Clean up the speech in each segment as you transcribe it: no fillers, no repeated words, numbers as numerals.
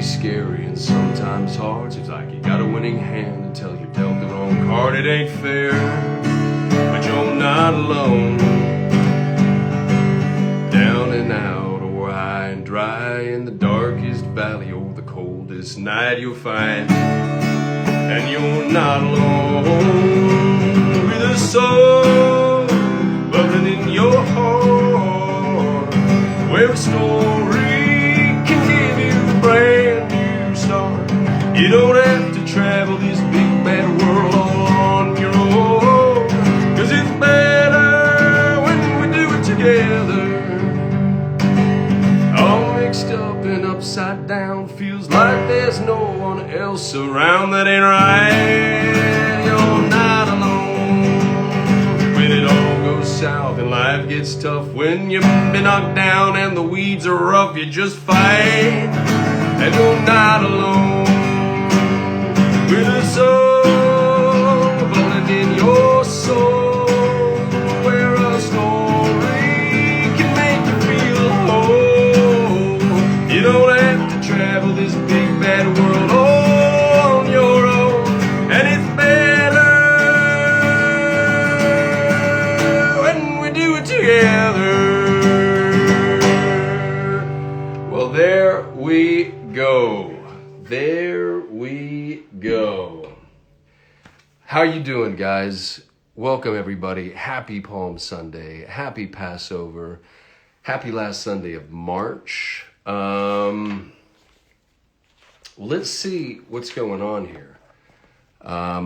scary and sometimes hard. Seems like you got a winning hand until you dealt the wrong card. It ain't fair, but you're not alone. Down and out, or high and dry, in the darkest valley or the coldest night you'll find. And you're not alone, with a soul bubbling in your heart, where a story can give you a brand new start. You don't have to travel this big bad world all on your own, 'cause it's better when we do it together. All mixed up and upside down, feels like there's no one else around. That ain't right. You're not alone when it all goes south and life gets tough. When you've been knocked down and the weeds are rough, you just fight. And you're not alone with a soul bubbling in your soul, where a story can make you feel whole. You don't have to travel this big bad world on your own, and it's better when we do it together. Well, there we go. There we go. How you doing, guys? Welcome, everybody. Happy Palm Sunday. Happy Passover. Happy last Sunday of March. Let's see what's going on here. I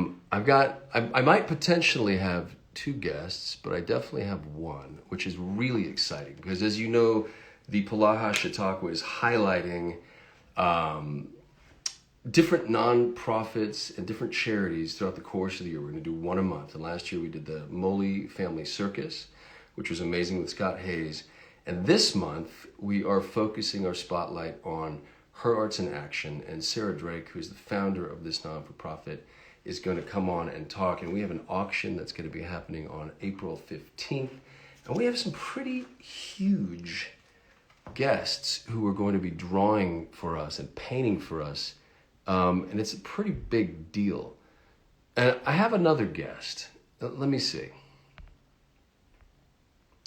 might potentially have two guests, but I definitely have one, which is really exciting because, as you know, the Polaha Chautauqua is highlighting different nonprofits and different charities throughout the course of the year. We're going to do one a month. And last year we did the Moley Family Circus, which was amazing with Scott Hayes. And this month we are focusing our spotlight on herARTSinAction. And Sarah Drake, who's the founder of this non-for-profit, is going to come on and talk. And we have an auction that's going to be happening on April 15th. And we have some pretty huge guests who are going to be drawing for us and painting for us. And it's a pretty big deal. And I have another guest. Let me see.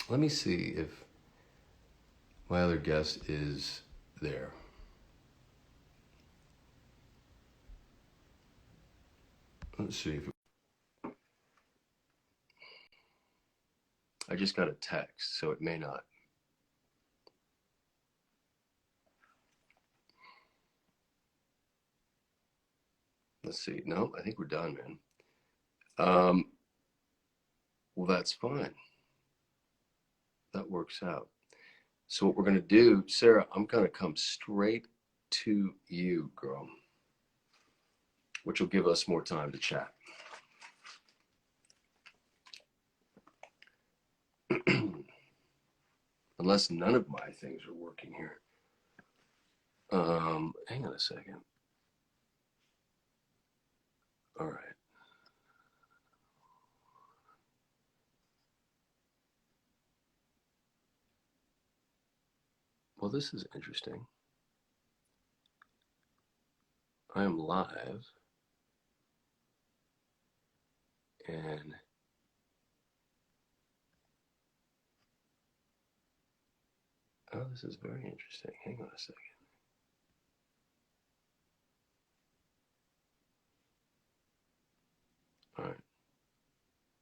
Let me see if my other guest is there. Let's see if I just got a text, so it may not. Let's see. No, I think we're done, man. Well, that's fine. That works out. So what we're going to do, Sarah, I'm going to come straight to you, girl, which will give us more time to chat. Unless none of my things are working here. Hang on a second. All right. Well, this is interesting. I am live. And oh, this is very interesting. Hang on a second. All right.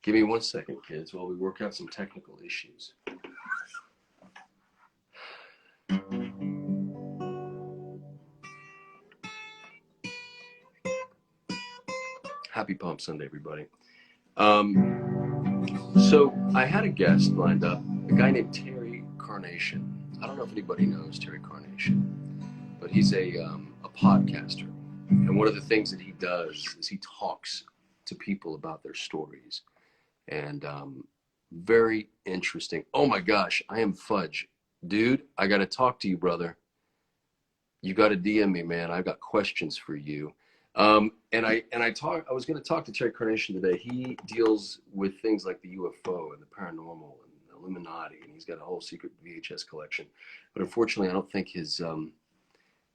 Give me 1 second, kids, while we work out some technical issues. Happy Palm Sunday, everybody. So I had a guest lined up, a guy named Terry Carnation. I don't know if anybody knows Terry Carnation, but he's a podcaster. And one of the things that he does is he talks to people about their stories. And very interesting. Oh my gosh, I am Fudge. Dude, I got to talk to you, brother. You got to DM me, man. I've got questions for you. I was going to talk to Terry Carnation today. He deals with things like the UFO and the paranormal and the Illuminati, and he's got a whole secret VHS collection. But unfortunately, I don't think his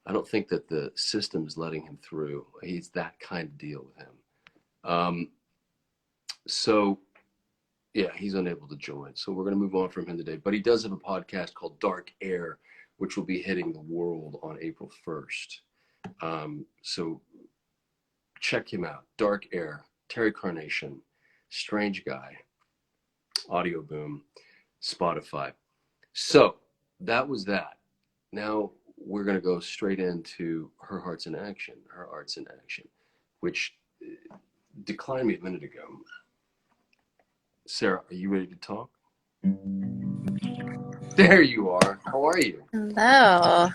I don't think that the system is letting him through. He's that kind of deal with him. So yeah, he's unable to join. So we're going to move on from him today. But he does have a podcast called Dark Air, which will be hitting the world on April 1st. So check him out. Dark Air, Terry Carnation, Strange Guy, Audio Boom, Spotify. So that was that. Now we're going to go straight into herARTSinAction, which declined me a minute ago. Sarah, are you ready to talk? There you are. How are you? Hello.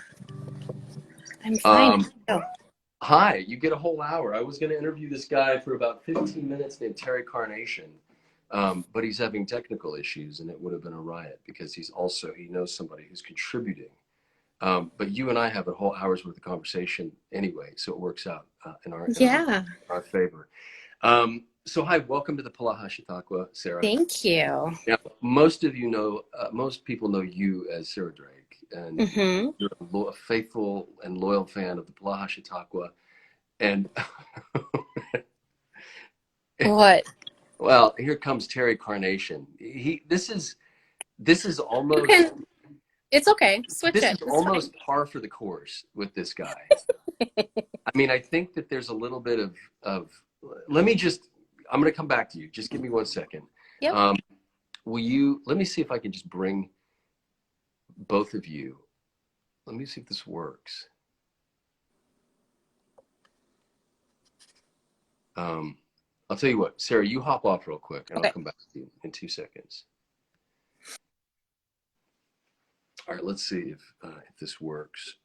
I'm fine. Hi, you get a whole hour. I was going to interview this guy for about 15 minutes named Terry Carnation, but he's having technical issues, and it would have been a riot because he knows somebody who's contributing. But you and I have a whole hour's worth of conversation anyway, so it works out in our favor. So hi, welcome to the Polaha Chautauqua, Sarah. Thank you. Now, most people know you as Sarah Drake, and you're a faithful and loyal fan of the Polaha Chautauqua. And what? Well, here comes Terry Carnation. This is almost. It's okay. Switch it. This is almost par for the course with this guy. I mean, I think that there's a little bit of. I'm going to come back to you. Just give me 1 second. Yep. Let me see if I can just bring both of you. Let me see if this works. I'll tell you what, Sarah, you hop off real quick and I'll come back to you in 2 seconds. All right, let's see if this works.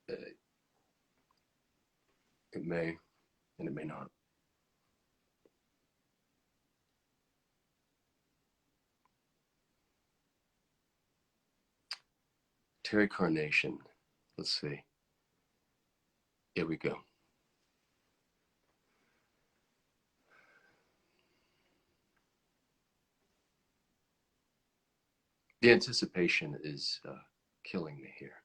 It may, and it may not. Terry Carnation. Let's see. Here we go. The anticipation is killing me here.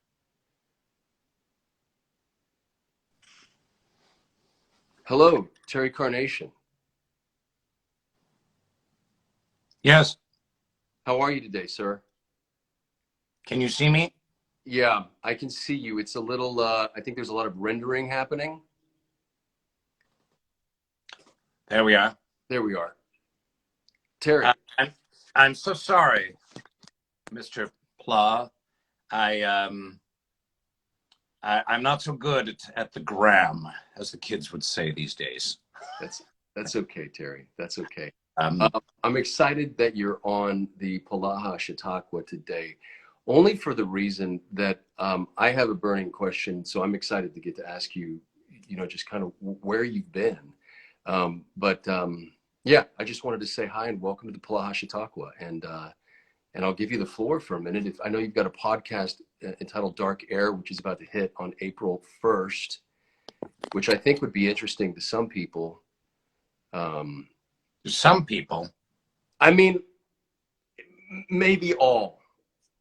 Hello, Terry Carnation. Yes. How are you today, sir? Can you see me? Yeah, I can see you. It's a little, I think there's a lot of rendering happening. There we are. There we are. Terry. I'm so sorry, Mr. Pla. I'm not so good at the gram, as the kids would say these days. That's okay, Terry. That's okay. I'm excited that you're on the Polaha Chautauqua today, only for the reason that I have a burning question. So I'm excited to get to ask you, just kind of where you've been. Yeah, I just wanted to say hi and welcome to the Polaha Chautauqua. And I'll give you the floor for a minute. I know you've got a podcast entitled Dark Air, which is about to hit on April 1st, which I think would be interesting to some people. Some people? I mean, maybe all,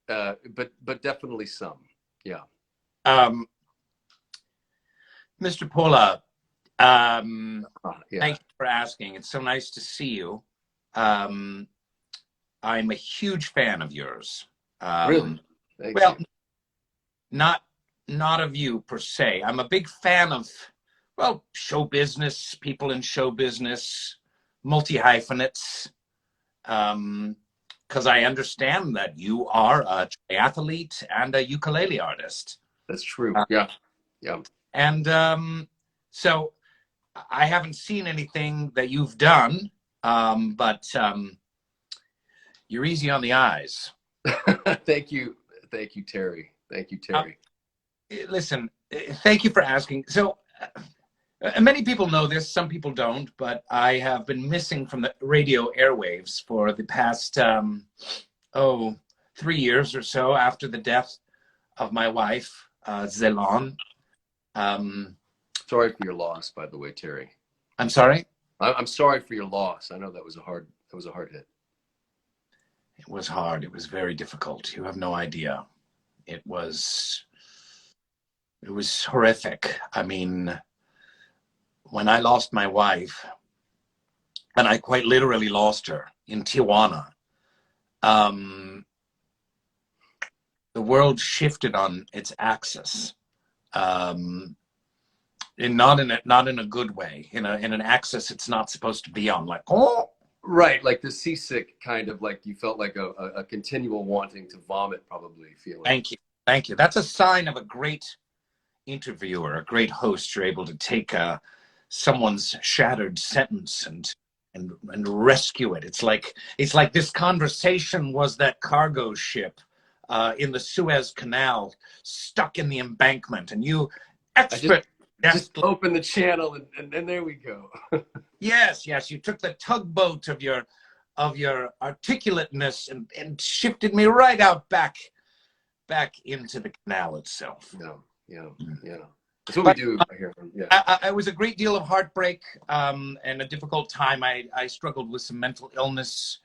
but definitely some. Yeah. Mr. Pola, yeah. Thank you for asking. It's so nice to see you. I'm a huge fan of yours. Really? Well, not of you per se. I'm a big fan of, well, show business, people in show business, multi-hyphenates, because I understand that you are a triathlete and a ukulele artist. That's true. Yeah. And so I haven't seen anything that you've done, but you're easy on the eyes. Thank you, Terry. Thank you, Terry. Listen, thank you for asking. So many people know this, some people don't, but I have been missing from the radio airwaves for the past 3 years or so after the death of my wife, Zelon. Sorry for your loss, by the way, Terry. I'm sorry? I'm sorry for your loss. I know that was a hard hit. It was hard. It was very difficult. You have no idea. It was It was horrific. I mean, when I lost my wife, and I quite literally lost her in Tijuana, the world shifted on its axis, and not in a good way. In an axis it's not supposed to be on. Like, oh, Right, like the seasick kind of, like you felt like a continual wanting to vomit, probably feeling. thank you. That's a sign of a great interviewer, a great host. You're able to take someone's shattered sentence and rescue it. It's like this conversation was that cargo ship in the Suez Canal, stuck in the embankment, and you just open the channel and there we go. Yes, you took the tugboat of your articulateness and shifted me right out back into the canal itself. Yeah. That's what we do here. Yeah. It was a great deal of heartbreak and a difficult time. I struggled with some mental illness.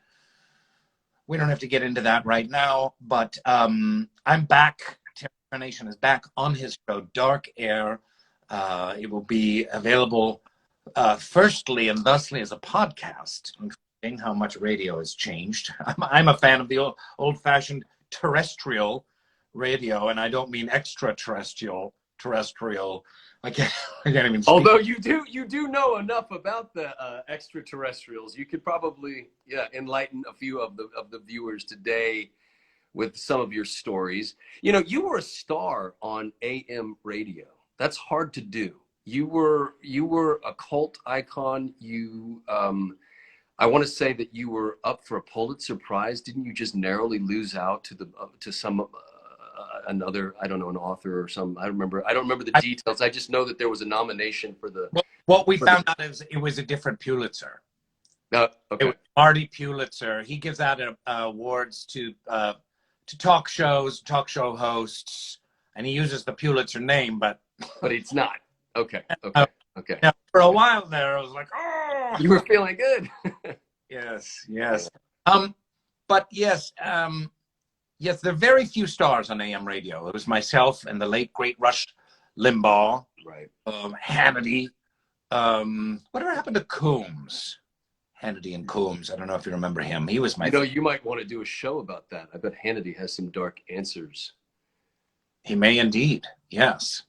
We don't have to get into that right now, but I'm back. Terry Carnation is back on his show, Dark Air. It will be available firstly and thusly as a podcast. Interesting how much radio has changed. I'm a fan of the old-fashioned terrestrial radio, and I don't mean extraterrestrial. I can't even speak. Although you do know enough about the extraterrestrials, you could probably enlighten a few of the viewers today with some of your stories. You know, you were a star on AM radio. That's hard to do. You were a cult icon. You I want to say that you were up for a Pulitzer Prize. Didn't you just narrowly lose out to some another, I don't know, an author or some, I don't remember the details. I just know that there was a nomination for the. What we found out is it was a different Pulitzer. Okay. It was Marty Pulitzer. He gives out awards to talk show hosts, and he uses the Pulitzer name, but it's not. Okay. Now, for a while there, I was like, oh, you were feeling good. Yes. But yes, there are very few stars on AM radio. It was myself and the late great Rush Limbaugh, right? Hannity. Whatever happened to Coombs? Hannity and Coombs. I don't know if you remember him. He was my. You might want to do a show about that. I bet Hannity has some dark answers. He may indeed. Yes.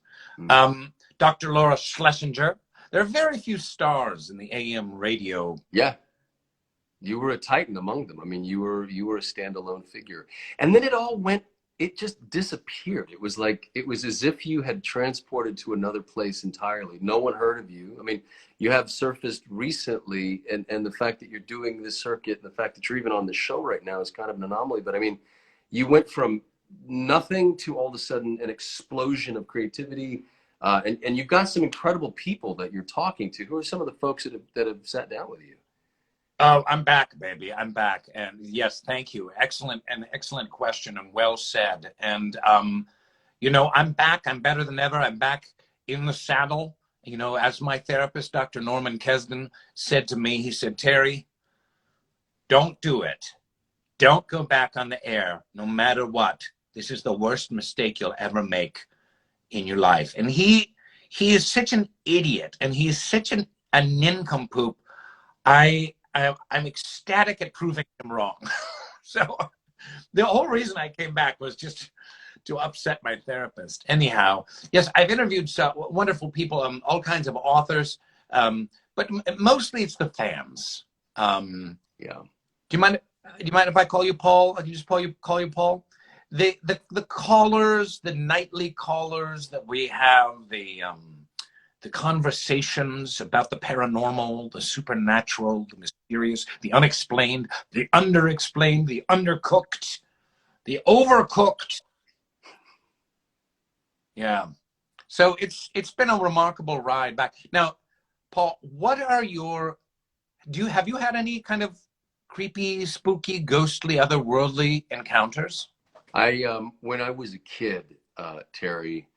Dr. Laura Schlesinger. There are very few stars in the AM radio. Yeah. You were a titan among them. I mean, you were a standalone figure. And then it just disappeared. It was as if you had transported to another place entirely. No one heard of you. I mean, you have surfaced recently, and the fact that you're doing this circuit, and the fact that you're even on the show right now is kind of an anomaly. But I mean, you went from nothing to all of a sudden an explosion of creativity. And you've got some incredible people that you're talking to. Who are some of the folks that have sat down with you? Oh, I'm back, baby. I'm back. And yes, thank you. Excellent question and well said. And, I'm back. I'm better than ever. I'm back in the saddle. As my therapist, Dr. Norman Kesden, said to me, he said, Terry, don't do it. Don't go back on the air, no matter what. This is the worst mistake you'll ever make in your life. And he is such an idiot, and he is such a nincompoop. I'm ecstatic at proving him wrong. So the whole reason I came back was just to upset my therapist. Anyhow, yes, I've interviewed wonderful people, all kinds of authors, but mostly it's the fans. Yeah. Do you mind if I call you Paul? I can just call you Paul. The callers, the nightly callers that we have, the conversations about the paranormal, the supernatural, the mysterious, the unexplained, the underexplained, the undercooked, the overcooked. Yeah. So it's been a remarkable ride back. Now, Paul, have you had any kind of creepy, spooky, ghostly, otherworldly encounters? When I was a kid, Terry,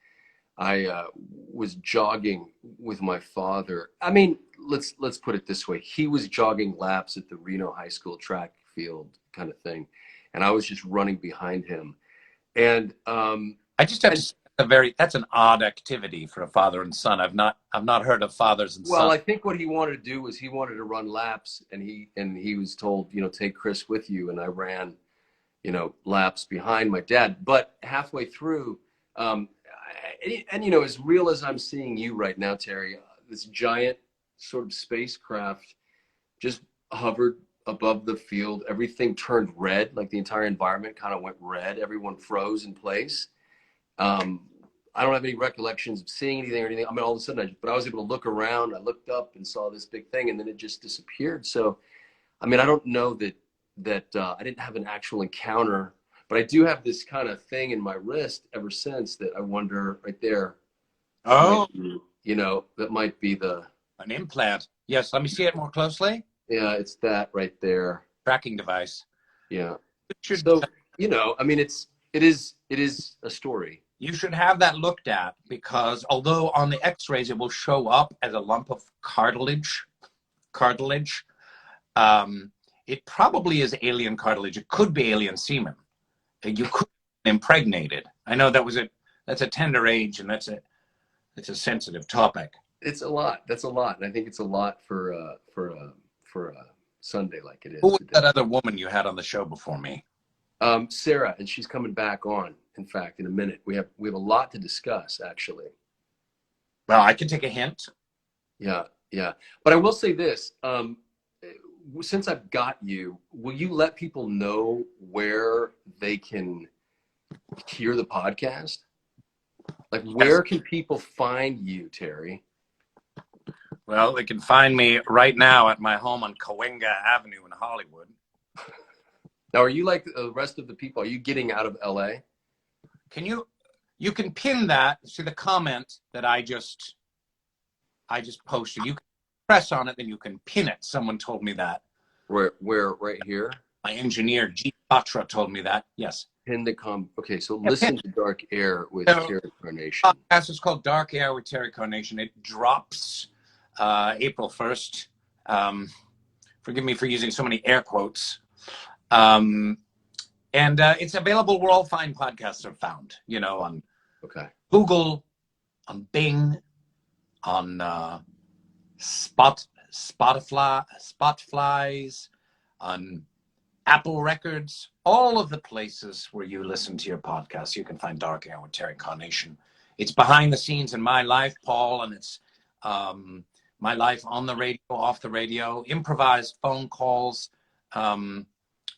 I was jogging with my father. I mean, let's put it this way. He was jogging laps at the Reno High School track field kind of thing. And I was just running behind him. And I just have to say, that's an odd activity for a father and son. I've not heard of fathers and Well, sons. I think what he wanted to do was he wanted to run laps, and he was told, take Chris with you, and I ran, laps behind my dad. But halfway through, and as real as I'm seeing you right now, Terry, this giant sort of spacecraft just hovered above the field. Everything turned red, like the entire environment kind of went red. Everyone froze in place. I don't have any recollections of seeing anything or anything. I mean, all of a sudden, but I was able to look around. I looked up and saw this big thing, and then it just disappeared. So, I mean, I don't know that I didn't have an actual encounter, but I do have this kind of thing in my wrist ever since that I wonder right there. Oh, That might be an implant. Yes, let me see it more closely. Yeah, it's that right there. Tracking device. Yeah. Should, So, I mean, it is a story. You should have that looked at, because although on the x-rays it will show up as a lump of cartilage, it probably is alien cartilage. It could be alien semen. You could be impregnated. I know that's a tender age, and it's a sensitive topic. It's a lot. That's a lot. And I think it's a lot for a Sunday like it is. Who was today. that other woman you had on the show before me? Sarah, and she's coming back on. In fact, in a minute, we have a lot to discuss, actually. Well, I can take a hint. Yeah. But I will say this: since I've got you, will you let people know where they can hear the podcast? Like, where can people find you, Terry? Well, they can find me right now at my home on Cahuenga Avenue in Hollywood. Now, are you like the rest of the people? Are you getting out of LA? You can pin that to the comment that I just posted. You can press on it, then you can pin it. Someone told me that. Where right here? My engineer, G. Patra, told me that. Yes. Pin the Okay, so listen to Dark Air with Terry Carnation. Podcast is called Dark Air with Terry Carnation. It drops April 1st. Forgive me for using so many air quotes. And it's available where all fine podcasts are found, on Google, on Bing, on Spotify's, on Apple Records, all of the places where you listen to your podcast. You can find Dark Air with Terry Carnation. It's behind the scenes in my life, Paul, and it's my life on the radio, off the radio, improvised phone calls.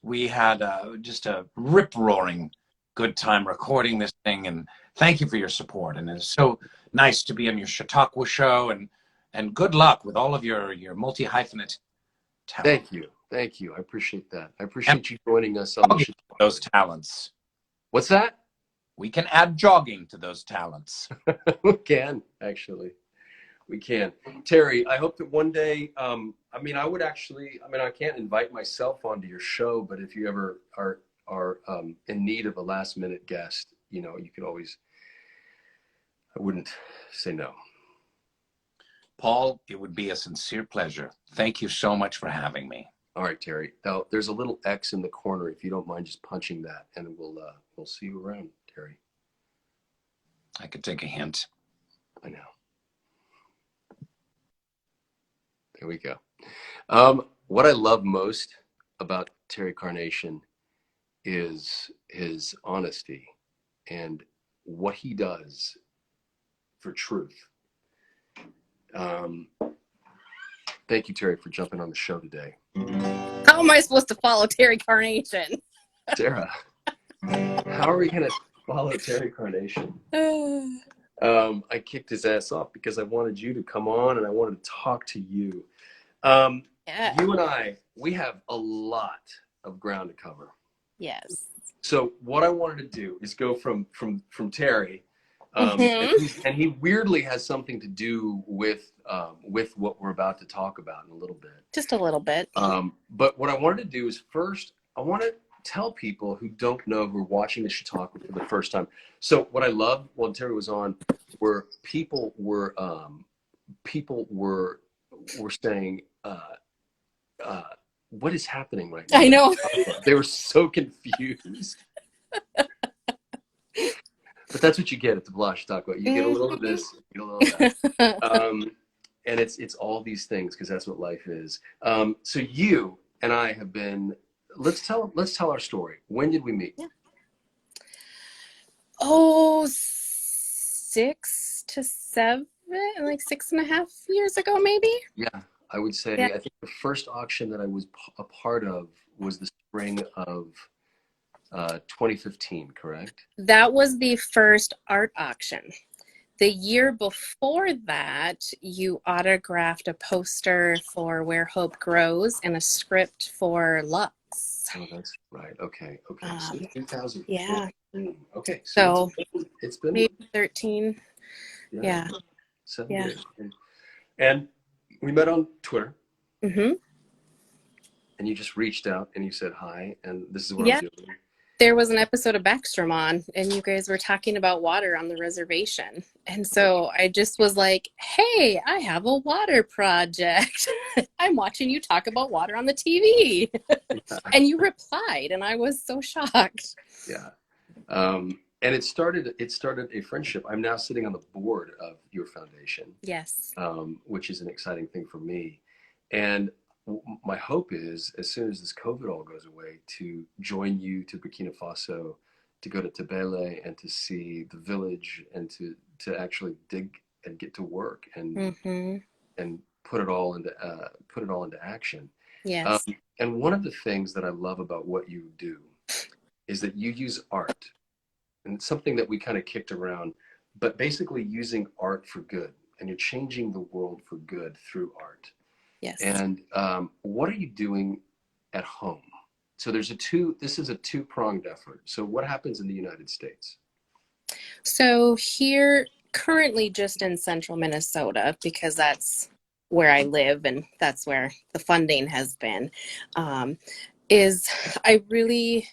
We had just a rip-roaring good time recording this thing, and thank you for your support. And it's so nice to be on your Chautauqua show, and good luck with all of your multi-hyphenate talent. Thank you. I appreciate that. I appreciate you joining us on the Chautauqua. Those talents. What's that? We can add jogging to those talents. We can, actually. We can. Terry, I hope that one day, I can't invite myself onto your show, but if you ever are in need of a last minute guest, you could always, I wouldn't say no. Paul, it would be a sincere pleasure. Thank you so much for having me. All right, Terry. Now, there's a little X in the corner. If you don't mind just punching that, and we'll see you around, Terry. I could take a hint. I know. There we go. What I love most about Terry Carnation is his honesty and what he does for truth. Thank you, Terry, for jumping on the show today. How am I supposed to follow Terry Carnation? Sarah, how are we going to follow Terry Carnation? I kicked his ass off because I wanted you to come on and I wanted to talk to you. Yeah. You and I, we have a lot of ground to cover. Yes. So what I wanted to do is go from Terry, and he weirdly has something to do with what we're about to talk about in a little bit. Just a little bit. But what I wanted to do is first, I want to tell people who don't know, who are watching the Chautauqua for the first time. So what I loved while Terry was on were people were saying, what is happening right now? I know. They were so confused. But that's what you get at the Polaha Chautauqua. You get a little of this, you get a little of that. And it's all these things because that's what life is. So you and I have been. Let's tell our story. When did we meet? Yeah. Oh, 6 to 7, like 6.5 years ago, maybe. Yeah, I would say. Yeah. I think the first auction that I was a part of was the spring of 2015. Correct? That was the first art auction. The year before that, you autographed a poster for Where Hope Grows and a script for Lux. Oh, that's right. Okay. So 2014. Yeah. Okay. So it's been maybe 13. Yeah. 7 years. And we met on Twitter. Mm-hmm. And you just reached out and you said hi, and this is what Yeah. I'm doing. There was an episode of Backstrom on, and you guys were talking about water on the reservation. And so I just was like, hey, I have a water project. I'm watching you talk about water on the TV. Yeah. And you replied, and I was so shocked. Yeah. And it started a friendship. I'm now sitting on the board of your foundation. Yes. Which is an exciting thing for me. And my hope is, as soon as this COVID all goes away, to join you to Burkina Faso, to go to Tebele and to see the village and to actually dig and get to work and and put it all into action. Yes. And one of the things that I love about what you do is that you use art, and it's something that we kind of kicked around, but basically using art for good, and you're changing the world for good through art. Yes. And what are you doing at home? So this is a two-pronged effort. So what happens in the United States? So here, currently just in central Minnesota, because that's where I live and that's where the funding has been, is I really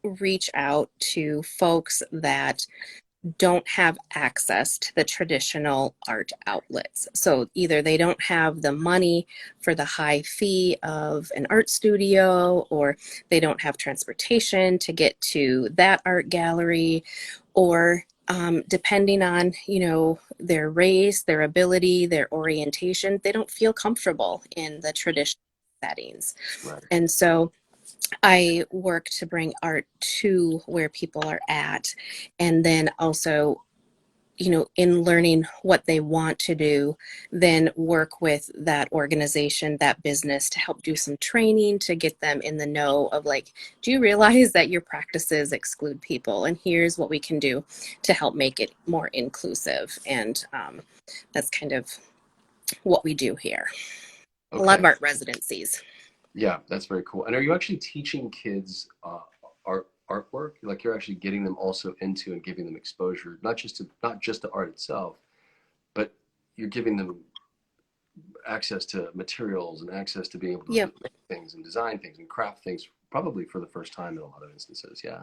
reach out to folks that don't have access to the traditional art outlets. So either they don't have the money for the high fee of an art studio, or they don't have transportation to get to that art gallery, or depending on, their race, their ability, their orientation, they don't feel comfortable in the traditional settings. Right. And so I work to bring art to where people are at, and then also, in learning what they want to do, then work with that organization, that business, to help do some training to get them in the know of, like, do you realize that your practices exclude people? And here's what we can do to help make it more inclusive. And that's kind of what we do here. Okay. A lot of art residencies. Yeah, that's very cool. And are you actually teaching kids artwork? Like, you're actually getting them also into and giving them exposure, not just to art itself, but you're giving them access to materials and access to being able to make things and design things and craft things, probably for the first time in a lot of instances. Yeah.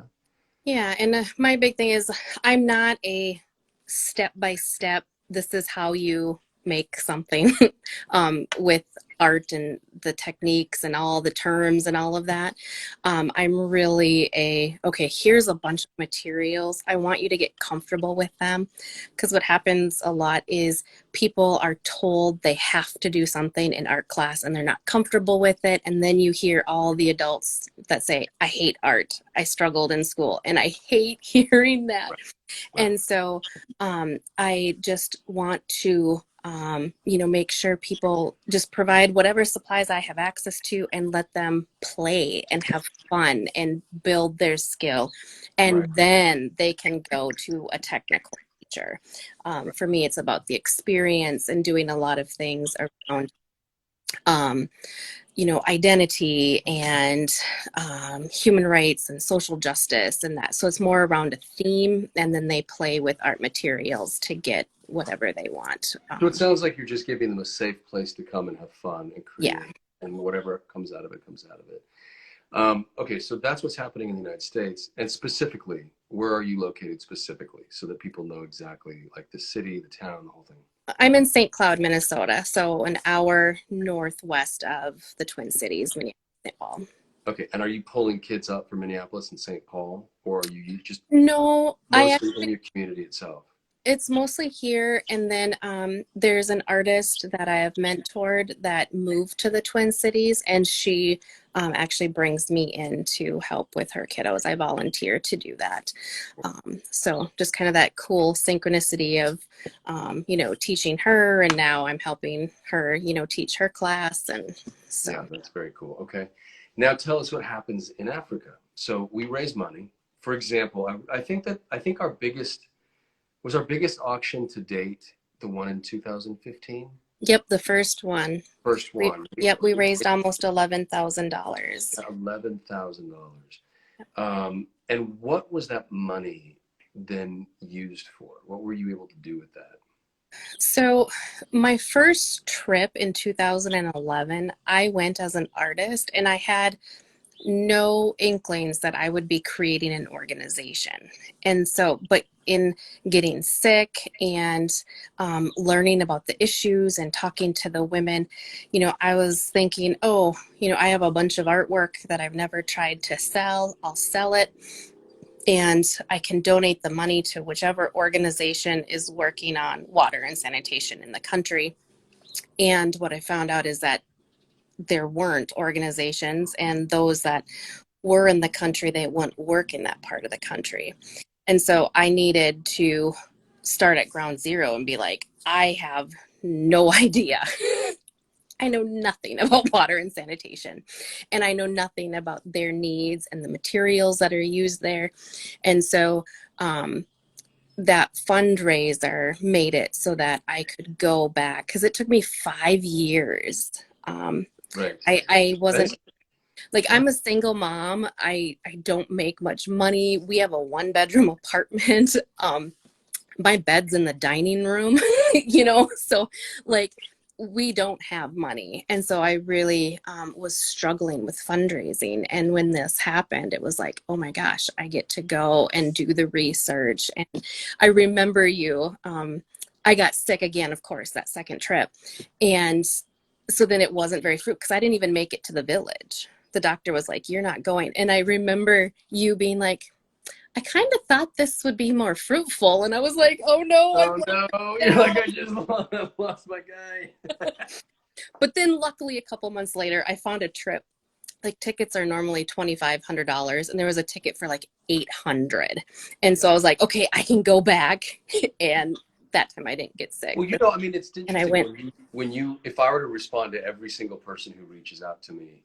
Yeah, and my big thing is, I'm not a step-by-step, this is how you make something with art and the techniques and all the terms and all of that. I'm really okay, here's a bunch of materials. I want you to get comfortable with them, because what happens a lot is people are told they have to do something in art class and they're not comfortable with it. And then you hear all the adults that say, I hate art. I struggled in school. And I hate hearing that. Right. And so I just want to make sure people just provide whatever supplies I have access to and let them play and have fun and build their skill. And then they can go to a technical teacher. For me, it's about the experience and doing a lot of things around identity and human rights and social justice and that. So it's more around a theme, and then they play with art materials to get whatever they want. So it sounds like you're just giving them a safe place to come and have fun and create, and whatever comes out of it comes out of it. Okay, so that's what's happening in the United States. And specifically, where are you located specifically, so that people know exactly, like, the city, the town, the whole thing? I'm in St. Cloud, Minnesota, so an hour northwest of the Twin Cities, Minneapolis, St. Paul. Okay, and are you pulling kids up from Minneapolis and St. Paul, or are you just No, mostly in your community itself? it's mostly here. And then there's an artist that I have mentored that moved to the Twin Cities, and she actually brings me in to help with her kiddos. I volunteer to do that. So just kind of that cool synchronicity of, teaching her, and now I'm helping her, teach her class. And so. Yeah, that's very cool. Okay. Now tell us what happens in Africa. So we raise money. For example, I think our biggest auction to date the one in 2015? Yep, the first one. First We, one. yep, we raised almost $11,000. $11,000. And what was that money then used for? What were you able to do with that? So, my first trip in 2011, I went as an artist, and I had no inklings that I would be creating an organization. And so, but in getting sick and learning about the issues and talking to the women, I was thinking, oh, I have a bunch of artwork that I've never tried to sell. I'll sell it, and I can donate the money to whichever organization is working on water and sanitation in the country. And what I found out is that there weren't organizations, and those that were in the country, they wouldn't work in that part of the country. And so I needed to start at ground zero and be like, I have no idea. I know nothing about water and sanitation, and I know nothing about their needs and the materials that are used there. And so that fundraiser made it so that I could go back, because it took me 5 years. Right. I wasn't Right. like, I'm a single mom. I don't make much money. We have a 1-bedroom apartment. My bed's in the dining room, so like we don't have money. And so I really was struggling with fundraising. And when this happened, it was like, oh my gosh, I get to go and do the research. And I remember I got sick again, of course, that second trip. And so then it wasn't very fruitful, because I didn't even make it to the village. The doctor was like, you're not going. And I remember you being like, I kind of thought this would be more fruitful. And I was like, oh no. Oh no, you're like, I just lost my guy. But then luckily a couple months later, I found a trip. Like, tickets are normally $2,500, and there was a ticket for like $800. And so I was like, okay, I can go back. And that time I didn't get sick. Well, I mean, it's interesting. And I went, if I were to respond to every single person who reaches out to me,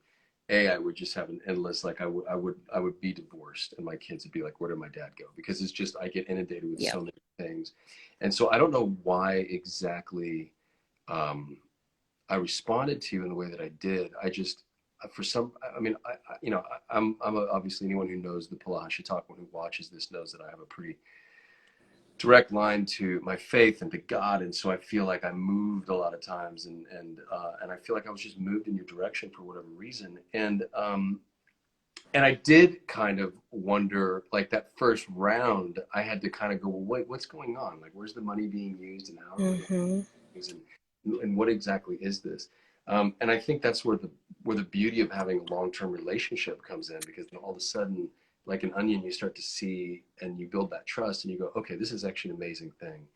I would just have an endless, like, I would be divorced, and my kids would be like, where did my dad go? Because it's just, I get inundated with so many things. And so I don't know why exactly I responded to you in the way that I did. I just, I'm obviously, anyone who knows the Polaha Chautauqua, who watches this, knows that I have a pretty direct line to my faith and to God. And so I feel like I moved a lot of times, and I feel like I was just moved in your direction for whatever reason. And I did kind of wonder, like, that first round, I had to kind of go, well, wait, what's going on? Like, where's the money being used, and how and what exactly is this? And I think that's where the beauty of having a long-term relationship comes in, because all of a sudden, like an onion, you start to see, and you build that trust, and you go, okay, this is actually an amazing thing.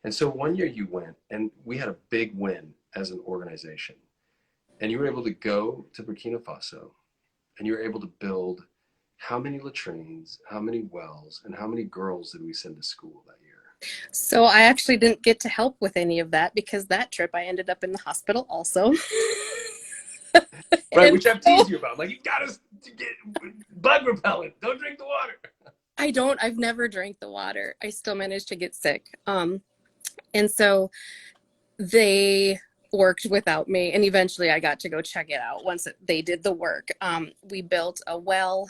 And so one year you went, and we had a big win as an organization, and you were able to go to Burkina Faso, and you were able to build how many latrines, how many wells, and how many girls did we send to school that year? So I actually didn't get to help with any of that, because that trip I ended up in the hospital also. Right, which I've teased you about. Like, you gotta get bug repellent. Don't drink the water. I've never drank the water. I still managed to get sick. And so they worked without me, and eventually I got to go check it out once they did the work. We built a well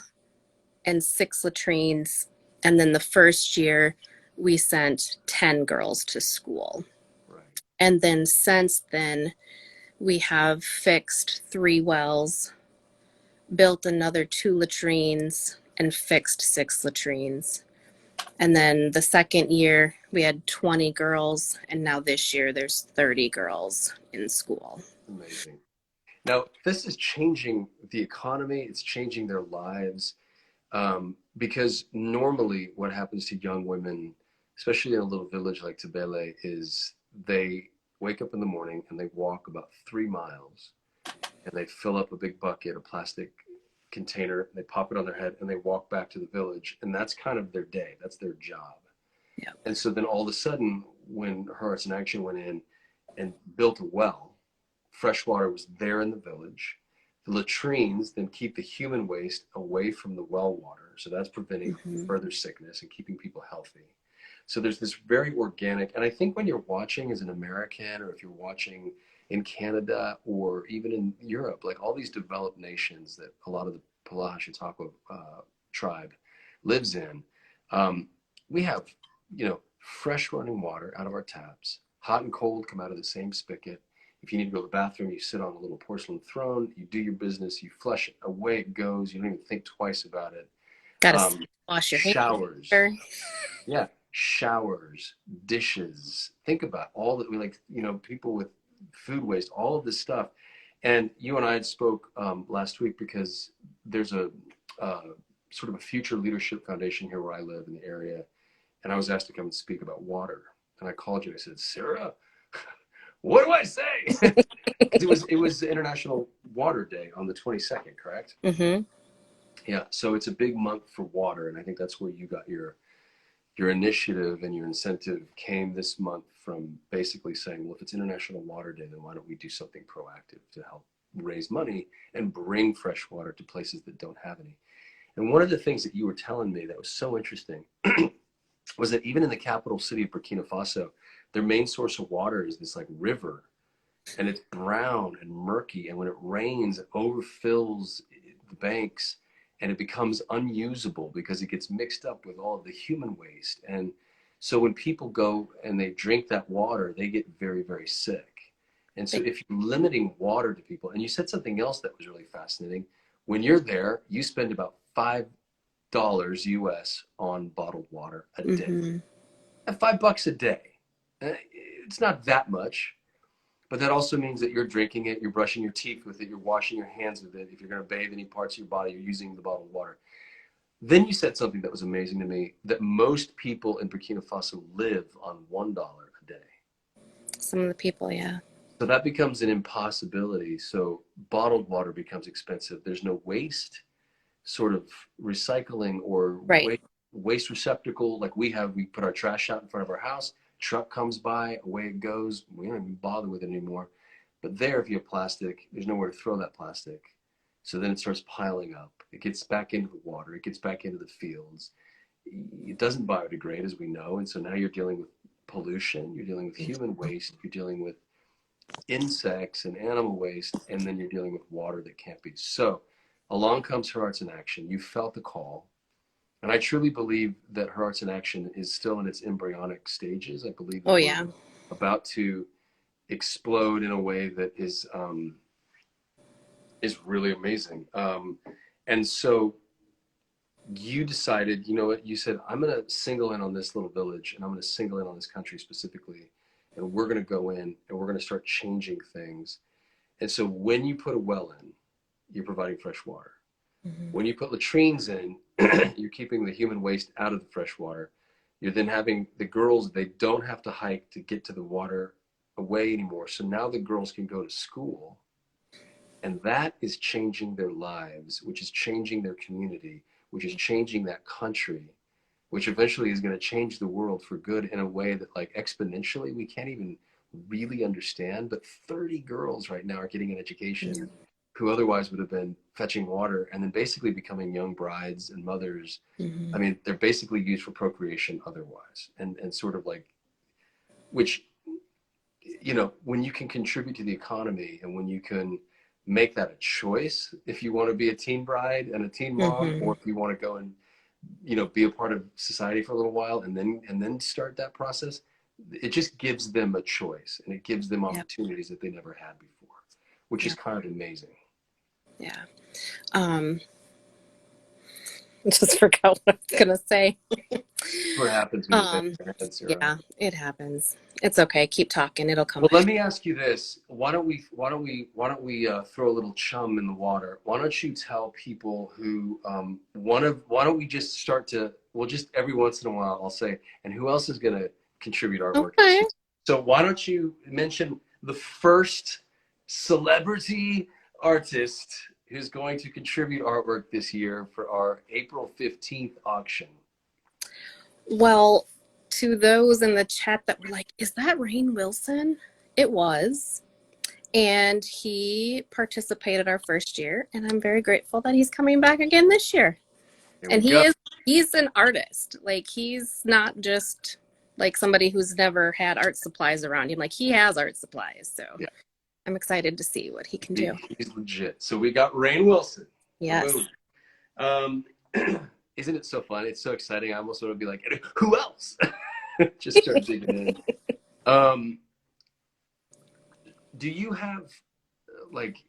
and 6 latrines. And then the first year we sent 10 girls to school. Right. And then since then, we have fixed 3 wells, built another 2 latrines, and fixed 6 latrines. And then the second year, we had 20 girls, and now this year there's 30 girls in school. Amazing. Now, this is changing the economy. It's changing their lives. Because normally what happens to young women, especially in a little village like Tebele, is they wake up in the morning and they walk about 3 miles and they fill up a big bucket, a plastic container, they pop it on their head and they walk back to the village. And that's kind of their day. That's their job. Yeah. And so then all of a sudden, when herARTSinAction went in and built a well, fresh water was there in the village. The latrines then keep the human waste away from the well water. So that's preventing further sickness and keeping people healthy. So there's this very organic, and I think when you're watching as an American, or if you're watching in Canada or even in Europe, like all these developed nations that a lot of the Polaha Chautauqua tribe lives in, we have, fresh running water out of our taps, hot and cold come out of the same spigot. If you need to go to the bathroom, you sit on a little porcelain throne, you do your business, you flush it, away it goes. You don't even think twice about it. Gotta wash your hands. Showers. Sure. Yeah. Showers, dishes. Think about all that we people with food waste, all of this stuff. And you and I had spoke last week because there's a sort of a future leadership foundation here where I live in the area. And I was asked to come and speak about water. And I called you and I said, Sarah, what do I say? it was International Water Day on the 22nd, correct? Mm-hmm. Yeah. So it's a big month for water. And I think that's where you got your initiative and your incentive came this month, from basically saying, well, if it's International Water Day, then why don't we do something proactive to help raise money and bring fresh water to places that don't have any? And one of the things that you were telling me that was so interesting was that even in the capital city of Burkina Faso, their main source of water is this like river, and it's brown and murky. And when it rains, it overfills the banks and it becomes unusable because it gets mixed up with all of the human waste. And so when people go and they drink that water, they get very, very sick. And so if you're limiting water to people, and you said something else that was really fascinating, when you're there, you spend about $5 US on bottled water a day. At $5 a day. It's not that much, but that also means that you're drinking it, you're brushing your teeth with it, you're washing your hands with it. If you're going to bathe any parts of your body, you're using the bottled water. Then you said something that was amazing to me, that most people in Burkina Faso live on $1 a day. Some of the people, yeah. So that becomes an impossibility. So bottled water becomes expensive. There's no waste sort of recycling or waste receptacle like we have. We put our trash out in front of our house, truck comes by, away it goes. We don't even bother with it anymore. But there, if you have plastic, there's nowhere to throw that plastic. So then it starts piling up. It gets back into the water. It gets back into the fields. It doesn't biodegrade, as we know. And so now you're dealing with pollution. You're dealing with human waste. You're dealing with insects and animal waste. And then you're dealing with water that can't be. So along comes herARTSinAction. You felt the call. And I truly believe that herARTSinAction is still in its embryonic stages. I believe that we're about to explode in a way that is really amazing. And so you decided, you know what, you said, I'm going to single in on this little village, and I'm going to single in on this country specifically, and we're going to go in and we're going to start changing things. And so when you put a well in, you're providing fresh water. When you put latrines in, you're keeping the human waste out of the fresh water. You're then having the girls, they don't have to hike to get to the water away anymore. So now the girls can go to school, and that is changing their lives, which is changing their community, which is changing that country, which eventually is going to change the world for good in a way that, like, exponentially we can't even really understand. But 30 girls right now are getting an education who otherwise would have been fetching water and then basically becoming young brides and mothers. I mean, they're basically used for procreation otherwise. And sort of like, which, you know, when you can contribute to the economy and when you can make that a choice, if you want to be a teen bride and a teen mom, or if you want to go and, you know, be a part of society for a little while and then start that process, it just gives them a choice, and it gives them opportunities that they never had before, which is kind of amazing. Yeah. Just forgot what I was gonna say. What happens when you bang Um, your head, Sarah? yeah, it happens. It's okay. Keep talking. It'll come Well, let back. me ask you this. Why don't we throw a little chum in the water? Why don't you tell people who why don't we just start to, well, just every once in a while I'll say, and who else is going to contribute artwork this Okay. year? So why don't you mention the first celebrity artist who's going to contribute artwork this year for our April 15th auction? Well, to those in the chat that were like, "Is that Rainn Wilson?" It was. And he participated our first year, and I'm very grateful that he's coming back again this year. Here we And go. he's an artist. Like, he's not just like somebody who's never had art supplies around him. Like, he has art supplies. So Yeah, I'm excited to see what he can do. he's legit. So we got Rainn Wilson. Yes. Boom. Um, isn't it so fun? It's so exciting. I almost want to be like, who else? Just start digging in. Um, do you have like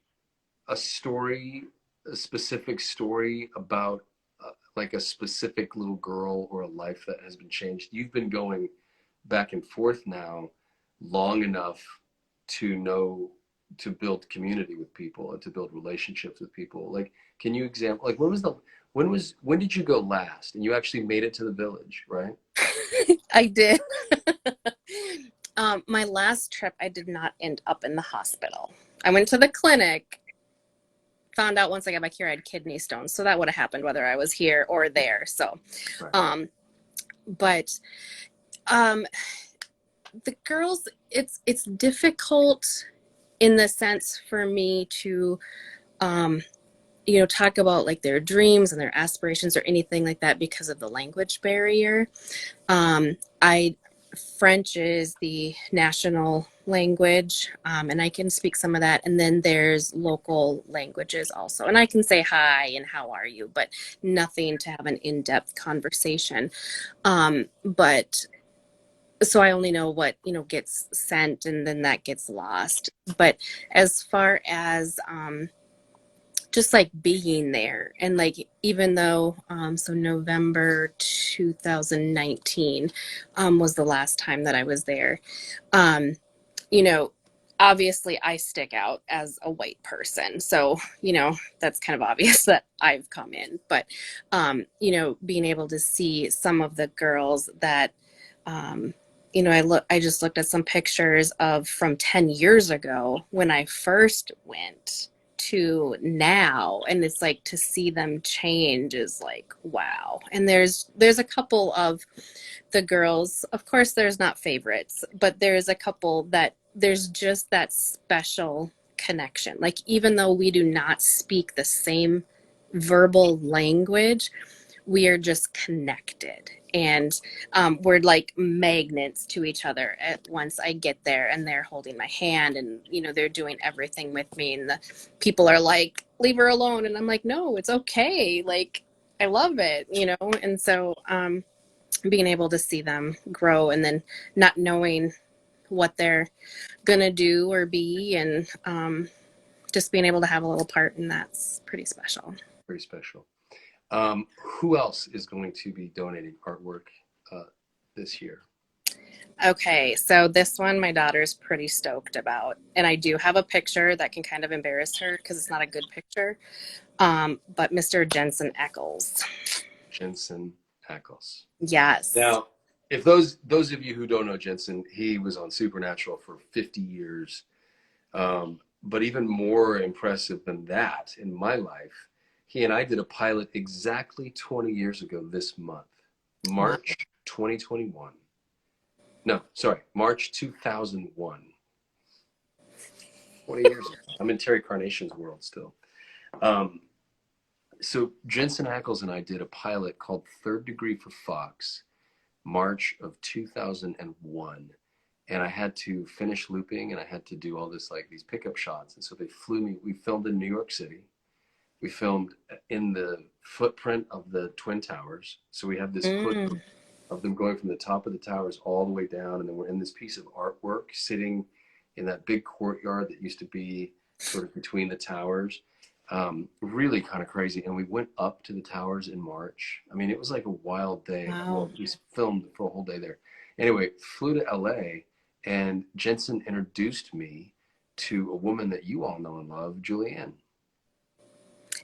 a story, a specific story about like a specific little girl or a life that has been changed? You've been going back and forth now long enough to know, to build community with people and to build relationships with people. Like, can you example, like when did you go last? And you actually made it to the village, right? I did. My last trip, I did not end up in the hospital. I went to the clinic, found out once I got back here I had kidney stones. So that would have happened whether I was here or there. So, Right. But the girls, it's difficult in the sense for me to talk about like their dreams and their aspirations or anything like that because of the language barrier. I French is the national language, and I can speak some of that. And then there's local languages also. And I can say hi and how are you, but nothing to have an in-depth conversation. But so I only know what, gets sent and then that gets lost. But as far as just like being there and like even though so November 2019 was the last time that I was there. um you know Obviously I stick out as a white person, so that's kind of obvious that I've come in. But being able to see some of the girls that I just looked at some pictures of from 10 years ago when I first went to now, and it's like to see them change is like wow. And there's a couple of the girls, of course there's not favorites, but there's a couple that there's just that special connection. Like even though we do not speak the same verbal language, we are just connected. And we're like magnets to each other at once I get there, and they're holding my hand, and they're doing everything with me, and the people are like, leave her alone, and I'm like, no, it's okay, like I love it. And so being able to see them grow, and then not knowing what they're gonna do or be, and just being able to have a little part in that's pretty special. Very special. Who else is going to be donating artwork this year? Okay, so this one my daughter's pretty stoked about, and I do have a picture that can kind of embarrass her because it's not a good picture. But Mr. Jensen Ackles. Jensen Ackles. Yes. Now, if those of you who don't know Jensen, he was on Supernatural for 50 years. But even more impressive than that in my life, he and I did a pilot exactly 20 years ago this month, March 2021. No, sorry, March 2001. 20 years ago. I'm in Terry Carnation's world still. So Jensen Ackles and I did a pilot called Third Degree for Fox, March of 2001. And I had to finish looping, and I had to do all this, like these pickup shots. And so they flew me. We filmed in New York City. We filmed in the footprint of the Twin Towers. So we have this footprint of them going from the top of the towers all the way down. And then we're in this piece of artwork sitting in that big courtyard that used to be sort of between the towers. Really kind of crazy. And we went up to the towers in March. I mean, it was like a wild day. Wow. Well, we filmed for a whole day there. Anyway, flew to LA, and Jensen introduced me to a woman that you all know and love, Julianne.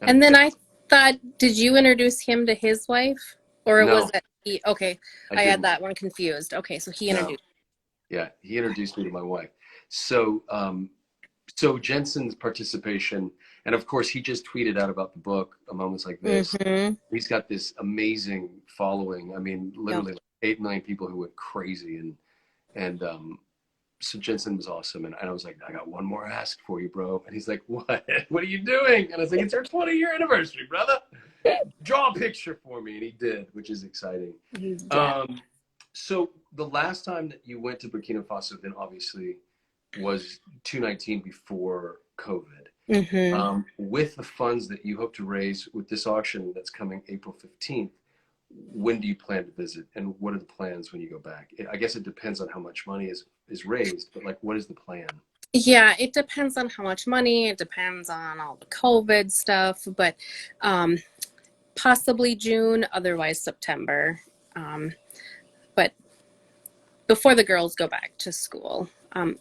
And then I thought, did you introduce him to his wife? Or was No, it he? Okay, I I had didn't. that one confused. Okay, so he No. introduced. Yeah, he introduced me to my wife. So, so Jensen's participation, and of course, he just tweeted out about the book, A Moments Like This. Mm-hmm. He's got this amazing following. I mean, Yep. literally like 8 million people who went crazy, and so Jensen was awesome. And I was like, I got one more ask for you, bro. And he's like, what? What are you doing? And I was like, it's our 20-year anniversary, brother. Draw a picture for me, and he did, which is exciting. Yeah. So the last time that you went to Burkina Faso, then obviously was 2019 before COVID. Mm-hmm. With the funds that you hope to raise with this auction that's coming April 15th, when do you plan to visit, and what are the plans when you go back? I guess it depends on how much money is raised, but like, what is the plan? Yeah, it depends on how much money. It depends on all the COVID stuff, but possibly June, otherwise September. But before the girls go back to school.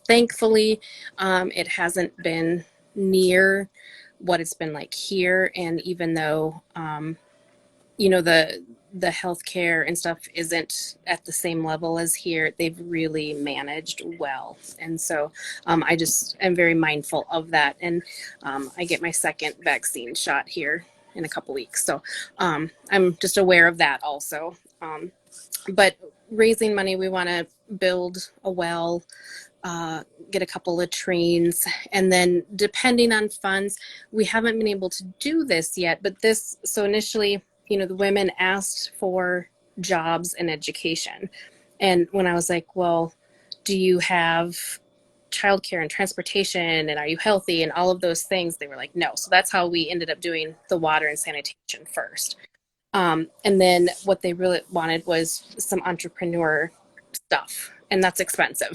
Thankfully, it hasn't been near what it's been like here. And even though, you know, the healthcare and stuff isn't at the same level as here, they've really managed well. And so I just am very mindful of that. And I get my second vaccine shot here in a couple weeks. So I'm just aware of that also. But raising money, we want to build a well, get a couple latrines, and then depending on funds, we haven't been able to do this yet. But so initially, you know, the women asked for jobs and education. And when I was like, well, do you have childcare and transportation, and are you healthy, and all of those things, they were like, no. So that's how we ended up doing the water and sanitation first. And then what they really wanted was some entrepreneur stuff, and that's expensive.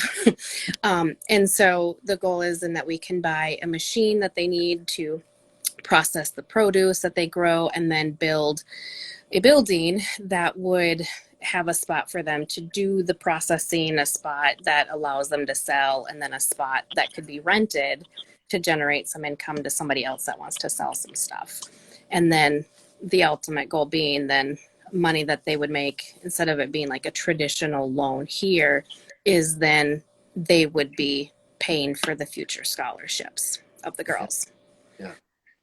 And so the goal is in that we can buy a machine that they need to process the produce that they grow, and then build a building that would have a spot for them to do the processing, a spot that allows them to sell, and then a spot that could be rented to generate some income to somebody else that wants to sell some stuff. And then the ultimate goal being then money that they would make, instead of it being like a traditional loan here, is then they would be paying for the future scholarships of the girls. Yeah,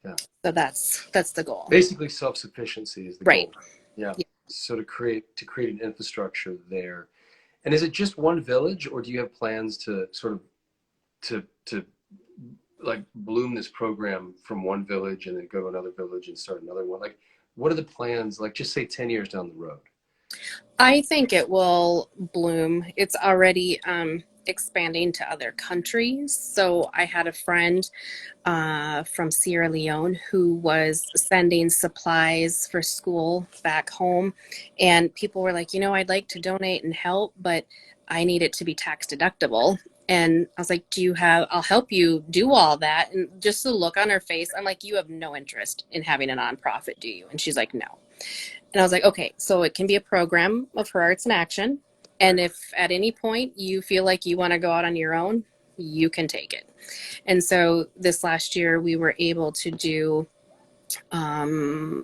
yeah. So that's the goal. Basically, self-sufficiency is the Right. goal. Yeah. Yeah. So to create an infrastructure there. And is it just one village, or do you have plans to sort of to like bloom this program from one village and then go to another village and start another one? Like, what are the plans? Like, just say 10 years down the road. I think it will bloom. It's already expanding to other countries. So I had a friend from Sierra Leone who was sending supplies for school back home. And people were like, you know, I'd like to donate and help, but I need it to be tax deductible. And I was like, I'll help you do all that. And just the look on her face, I'm like, you have no interest in having a nonprofit, do you? And she's like, no. And I was like, okay, so it can be a program of herARTSinAction. And if at any point you feel like you want to go out on your own, you can take it. And so this last year we were able to do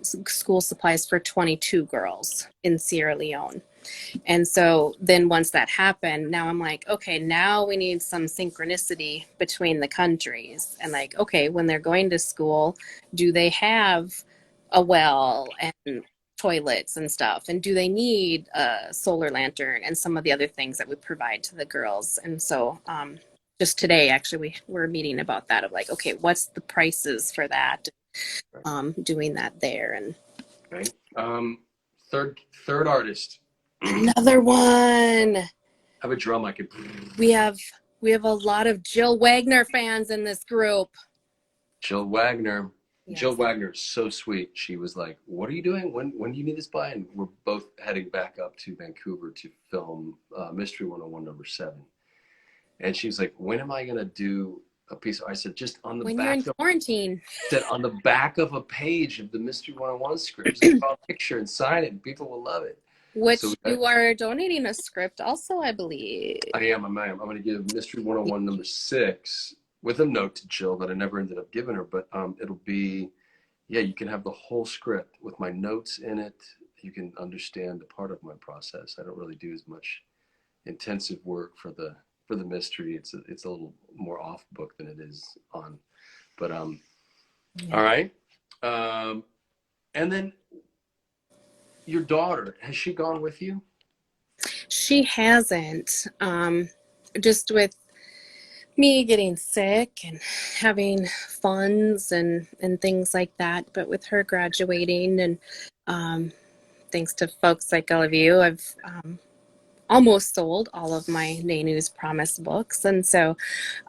school supplies for 22 girls in Sierra Leone. And so then once that happened, now I'm like, okay, now we need some synchronicity between the countries. And like, okay, when they're going to school, do they have a well and toilets and stuff? And do they need a solar lantern and some of the other things that we provide to the girls? And so just today, actually, we're meeting about that of like, okay, what's the prices for that? Doing that there. And Right. Third artist. another one. I have a drum I could. We have a lot of Jill Wagner fans in this group. Jill Wagner. Yes. Jill Wagner is so sweet. She was like, "What are you doing? When do you need this by?" And we're both heading back up to Vancouver to film Mystery 101 #7. And she's like, "When am I gonna do a piece. I said, just on the When you're in back of, quarantine. said on the back of a page of the Mystery 101 script, just draw a picture and sign it, and people will love it. So Which you are donating a script also, I believe. I am. I'm going to give Mystery 101 number 6 with a note to Jill that I never ended up giving her, but it'll be, yeah, you can have the whole script with my notes in it. You can understand a part of my process. I don't really do as much intensive work for the mystery. It's a little more off book than it is on. But Yeah. all right. And then your daughter, has she gone with you? She hasn't. Just with me getting sick and having funds and things like that. But with her graduating and thanks to folks like all of you, I've almost sold all of my Nenu's Promise books. And so,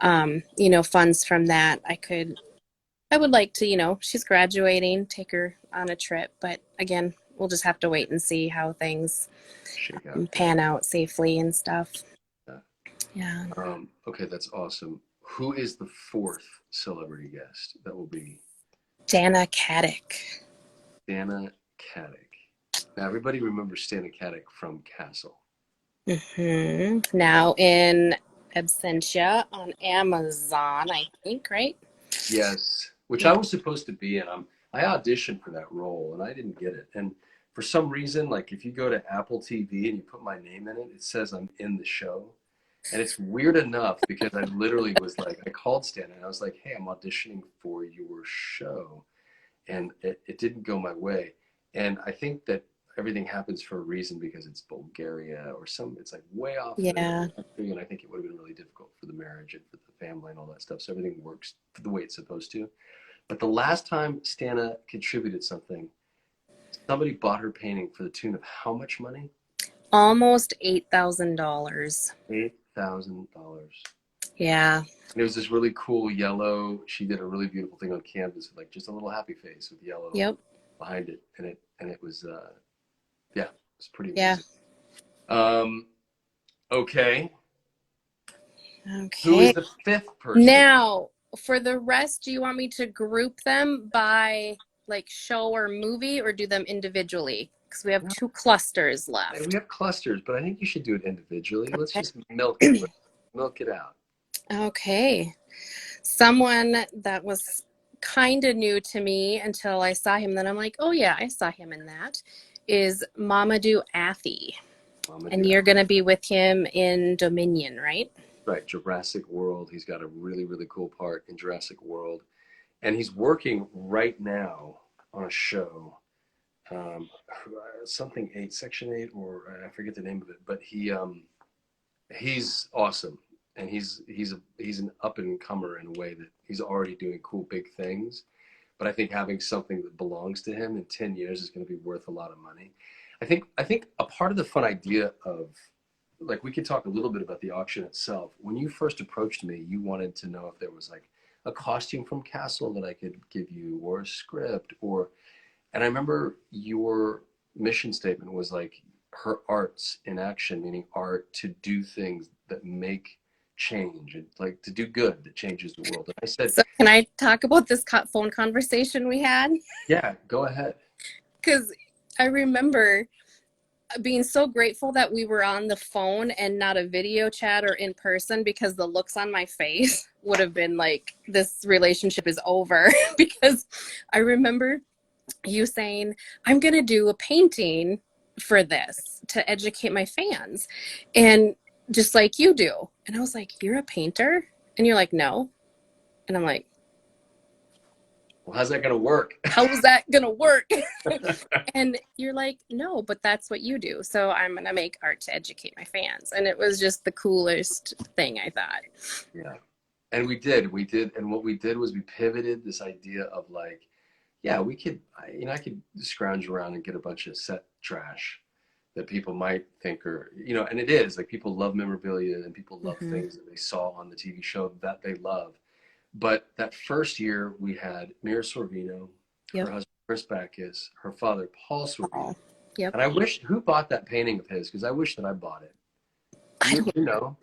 funds from that, I would like to, she's graduating, take her on a trip. But again, we'll just have to wait and see how things pan out safely and stuff. Yeah. Okay, that's awesome. Who is the 4th celebrity guest? That will be Dana Caddick. Dana Caddick. Now, everybody remembers Dana Caddick from Castle. Mm-hmm. Now in absentia on Amazon, I think, right? Yes, which I was supposed to be in. I auditioned for that role and I didn't get it. And for some reason, like if you go to Apple TV and you put my name in it, it says I'm in the show. And it's weird enough because I literally was like, I called Stan and I was like, hey, I'm auditioning for your show. And it didn't go my way. And I think that everything happens for a reason because it's Bulgaria or it's like way off. Yeah. And I think it would have been really difficult for the marriage and for the family and all that stuff. So everything works the way it's supposed to. But the last time Stana contributed something, somebody bought her painting for the tune of how much money? Almost $8,000. $8,000. Yeah. And it was this really cool yellow. She did a really beautiful thing on canvas with like just a little happy face with yellow behind it. And it was yeah, it was pretty amazing. Yeah. Okay. Okay. Who is the 5th person? Now, for the rest, do you want me to group them by like show or movie or do them individually? Because we have 2 clusters left. We have clusters, but I think you should do it individually. Let's just milk it out. Okay. Someone that was kind of new to me until I saw him, then I'm like, oh yeah, I saw him in that, is Mamadou Athie. And you're going to be with him in Dominion, right? Right, Jurassic World. He's got a really, really cool part in Jurassic World. And he's working right now on a show, something 8, Section 8, or I forget the name of it, but he's awesome. And he's an up and comer in a way that he's already doing cool big things. But I think having something that belongs to him in 10 years is going to be worth a lot of money. I think a part of the fun idea of, like, we could talk a little bit about the auction itself. When you first approached me, you wanted to know if there was like a costume from Castle that I could give you, or a script, and I remember your mission statement was like herARTSinAction, meaning art to do things that make change, and like to do good that changes the world. And I said, so can I talk about this phone conversation we had? Yeah, go ahead. Because I remember being so grateful that we were on the phone and not a video chat or in person, because the looks on my face would have been like, this relationship is over. Because I remember you saying, I'm going to do a painting for this to educate my fans. And just like you do. And I was like, you're a painter? And you're like, no. And I'm like, well, how's that going to work? How is that going to work? And you're like, no, but that's what you do. So I'm going to make art to educate my fans. And it was just the coolest thing, I thought. Yeah. And we did. And what we did was we pivoted this idea of like, yeah, we could, I could scrounge around and get a bunch of set trash that people might think are, and it is like people love memorabilia and people love things that they saw on the TV show that they love. But that first year we had Mira Sorvino, her husband Chris Backus, her father Paul Sorvino. Yep. And I wish, who bought that painting of his? Because I wish that I bought it. I don't know.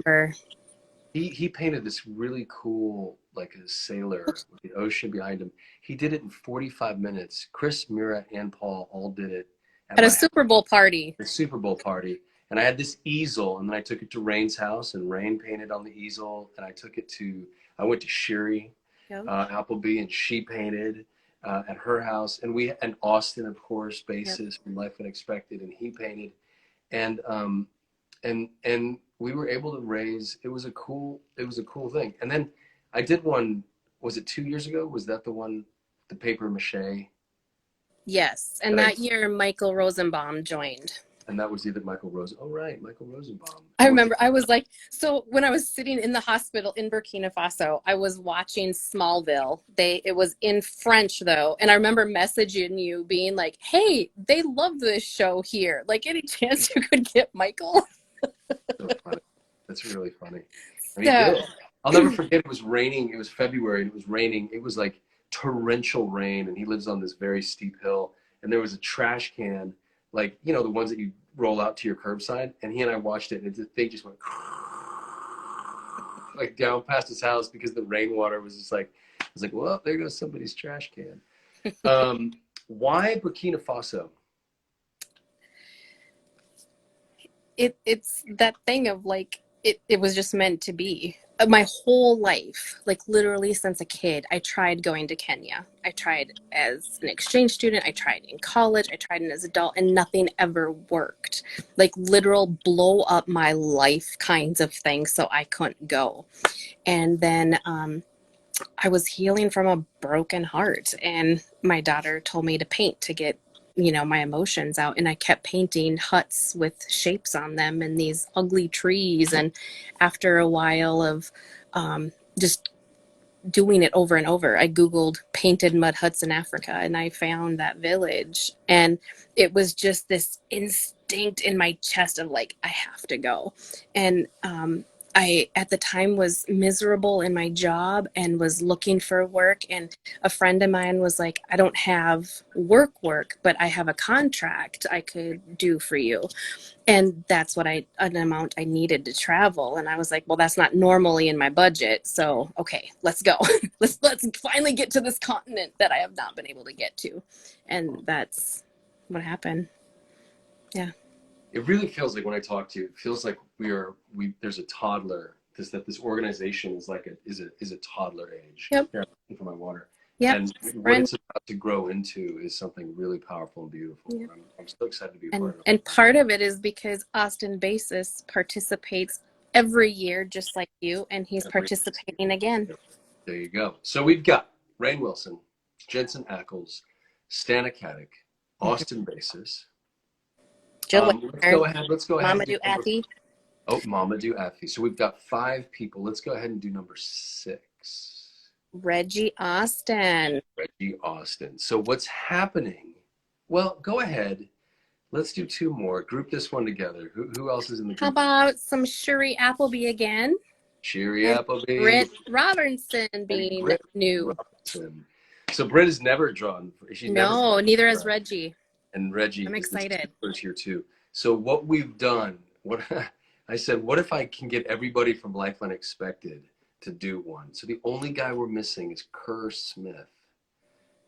He painted this really cool, like a sailor with the ocean behind him. He did it in 45 minutes. Chris, Mira, and Paul all did it at At a my house, Super Bowl party. the Super Bowl party. And I had this easel, and then I took it to Rainn's house, and Rainn painted on the easel. And I went to Sherry Yep. Appleby, and she painted at her house. And Austin, of course, bassist from Life Unexpected, and he painted. And we were able to raise. It was a cool thing. And then I did one. Was it 2 years ago? Was that the one, the paper mache? Yes, and that year Michael Rosenbaum joined. And that was either Michael Rose. Oh, right, Michael Rosenbaum. I remember I was like, so when I was sitting in the hospital in Burkina Faso, I was watching Smallville. It was in French though, and I remember messaging you being like, "Hey, they love this show here. Like, any chance you could get Michael?" So funny. That's really funny. So, I'll never forget. It was raining. It was February, and it was raining. It was like torrential rain, and he lives on this very steep hill. And there was a trash can, like, you know, the ones that you roll out to your curbside. And he and I watched it, and the thing just went like down past his house because the rainwater was just like, I was like, well, there goes somebody's trash can. Why Burkina Faso? it's that thing of like, it was just meant to be. My whole life, like literally since a kid, I tried going to Kenya. I tried as an exchange student. I tried in college. I tried as an adult, and nothing ever worked. Like literal blow up my life kinds of things, so I couldn't go. And then I was healing from a broken heart, and my daughter told me to paint to get, you know, my emotions out. And I kept painting huts with shapes on them and these ugly trees. And after a while of just doing it over and over, I Googled painted mud huts in Africa, and I found that village. And it was just this instinct in my chest of like, I have to go. And I, at the time, was miserable in my job and was looking for work. And a friend of mine was like, I don't have work, but I have a contract I could do for you. And that's what an amount I needed to travel. And I was like, well, that's not normally in my budget. So, okay, let's go. let's finally get to this continent that I have not been able to get to. And that's what happened. Yeah. It really feels like when I talk to you, it feels like there's a toddler. This organization is like a toddler age. Yep. Yeah, for my water. Yep. And what it's about to grow into is something really powerful and beautiful. Yep. I'm so excited to be a part of it. And part of it is because Austin Basis participates every year, just like you, and he's participating again. There you go. So we've got Rainn Wilson, Jensen Ackles, Stana Katic, Austin Basis. Jill Let's go ahead. Mamadou Athie. Oh, Mamadou Athie. So we've got 5 people. Let's go ahead and do number 6. Reggie Austin. Reggie Austin. So what's happening? Well, go ahead. Let's do 2 more. Group this one together. Who else is in the group? How about some Shuri Appleby again? Shuri Appleby. Britt Robertson being Britt new. Robertson. So Britt has never drawn. Neither has Reggie. And Reggie. I'm excited. Is here too. So what we've done, I said, what if I can get everybody from Life Unexpected to do one? So the only guy we're missing is Kerr Smith,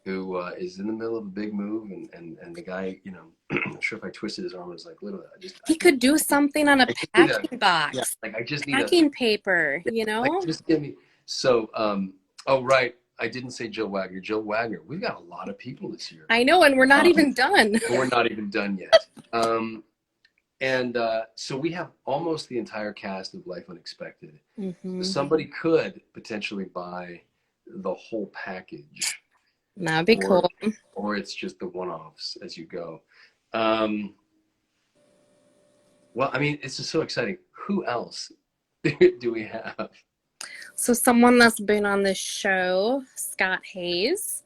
who is in the middle of a big move, and the guy, you know, I'm not sure if I twisted his arm. I was like, literally, he could do something on a packing box. Yeah, like I just need packing paper, you know. Like, just give me. So, oh right, I didn't say Jill Wagner. Jill Wagner. We've got a lot of people this year. I know, and we're not even done. We're not even done yet. So we have almost the entire cast of Life Unexpected. Mm-hmm. Somebody could potentially buy the whole package. That'd be cool. Or it's just the one-offs as you go. Well, I mean, it's just so exciting. Who else do we have? So someone that's been on this show, Scott Hayes.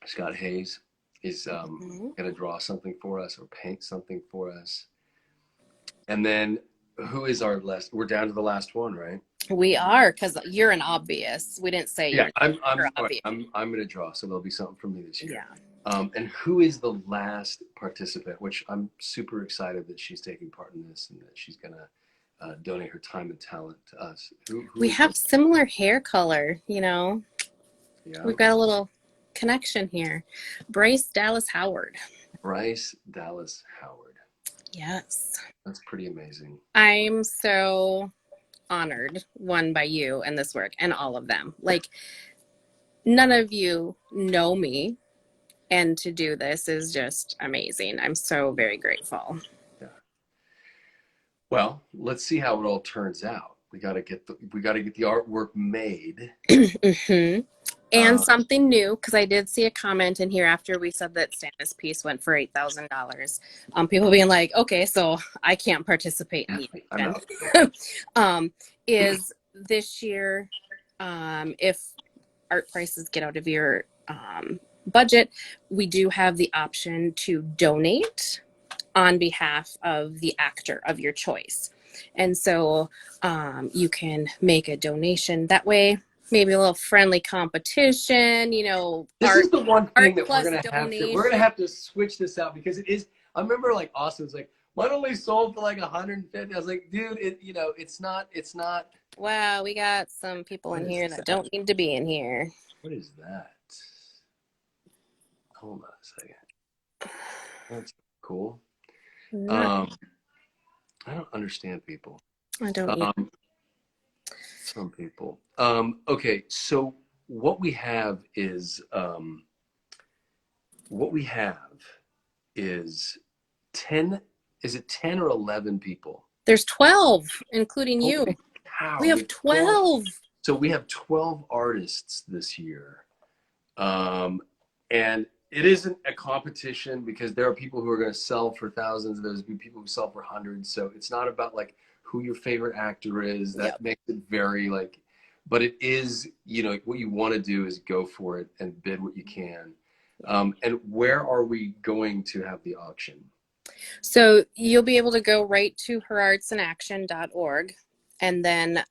Scott Hayes is going to draw something for us or paint something for us. And then who is our last? We're down to the last one, right? We are, because you're an obvious. We didn't say yeah, I'm obvious. I'm going to draw, so there'll be something from me this year. Yeah. And who is the last participant, which I'm super excited that she's taking part in this and that she's going to donate her time and talent to us. Who We is have it? similar hair color, you know. Yeah. We've got a little connection here. Bryce Dallas Howard. Bryce Dallas Howard. Yes. That's pretty amazing. I'm so honored, one, by you and this work and all of them. Like, none of you know me, and to do this is just amazing. I'm so very grateful. Yeah. Well, let's see how it all turns out. We got to get the artwork made. Mm-hmm. And something new, because I did see a comment in here after we said that Santa's piece went for $8,000. People being like, okay, so I can't participate in the I'm auction. Is this year, if art prices get out of your budget, we do have the option to donate on behalf of the actor of your choice. And so you can make a donation that way. Maybe a little friendly competition, you know. This is the one thing that we're gonna have to switch this out, because it is. I remember like Austin's like, mine only sold for like 150. I was like, dude, it's not. Wow, we got some people in here that don't need to be in here. What is that? Hold on a second. That's cool. I don't understand people. I don't either. Some people. Okay, so what we have is 10. Is it 10 or 11 people? There's 12, including you. Holy cow, we have 12. So we have 12 artists this year. And it isn't a competition, because there are people who are going to sell for thousands. There's people who sell for hundreds. So it's not about like who your favorite actor is. That makes it very like, but it is, you know, what you want to do is go for it and bid what you can. And where are we going to have the auction? So you'll be able to go right to herARTSinAction.org. And then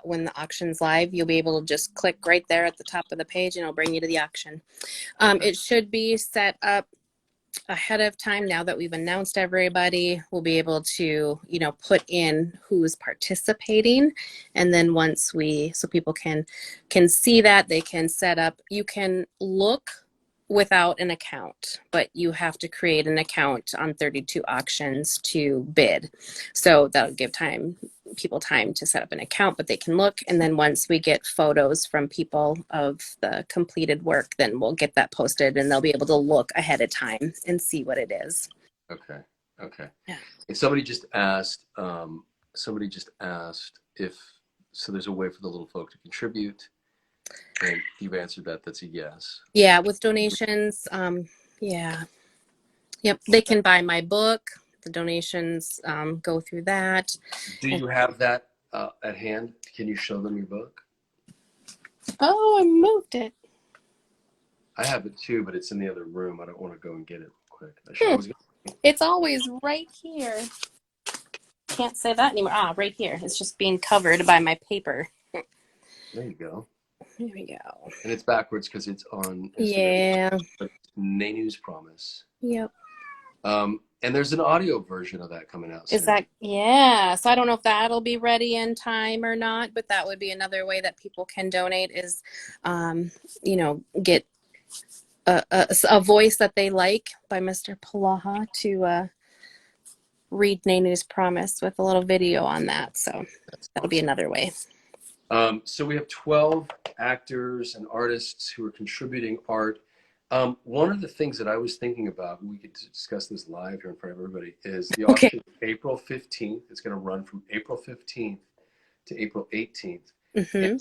when the auction's live, you'll be able to just click right there at the top of the page and it'll bring you to the auction. It should be set up ahead of time. Now that we've announced everybody, we'll be able to, you know, put in who's participating. And then once so people can see that, they can set up, you can look without an account, but you have to create an account on 32 auctions to bid. So that'll give people time to set up an account, but they can look. And then once we get photos from people of the completed work, then we'll get that posted and they'll be able to look ahead of time and see what it is. Okay. Yeah. And somebody just asked if, so there's a way for the little folk to contribute. And you've answered that. That's a yes. Yeah, with donations, yeah. Yep, they can buy my book. The donations go through that. Do you have that at hand? Can you show them your book? Oh, I moved it. I have it too, but it's in the other room. I don't want to go and get it real quick. It's always right here. Can't say that anymore. Right here. It's just being covered by my paper. There you go. Here we go. And it's backwards because it's on Instagram. Yeah. Nenu's Promise. Yep. And there's an audio version of that coming out soon. Is that, yeah. So I don't know if that'll be ready in time or not, but that would be another way that people can donate is, you know, get a voice that they like by Mr. Polaha to read Nenu's Promise with a little video on that. So that'll be another way. So we have 12 actors and artists who are contributing art. One of the things that I was thinking about, we could discuss this live here in front of everybody, is the auction April 15th. It's going to run from April 15th to April 18th. And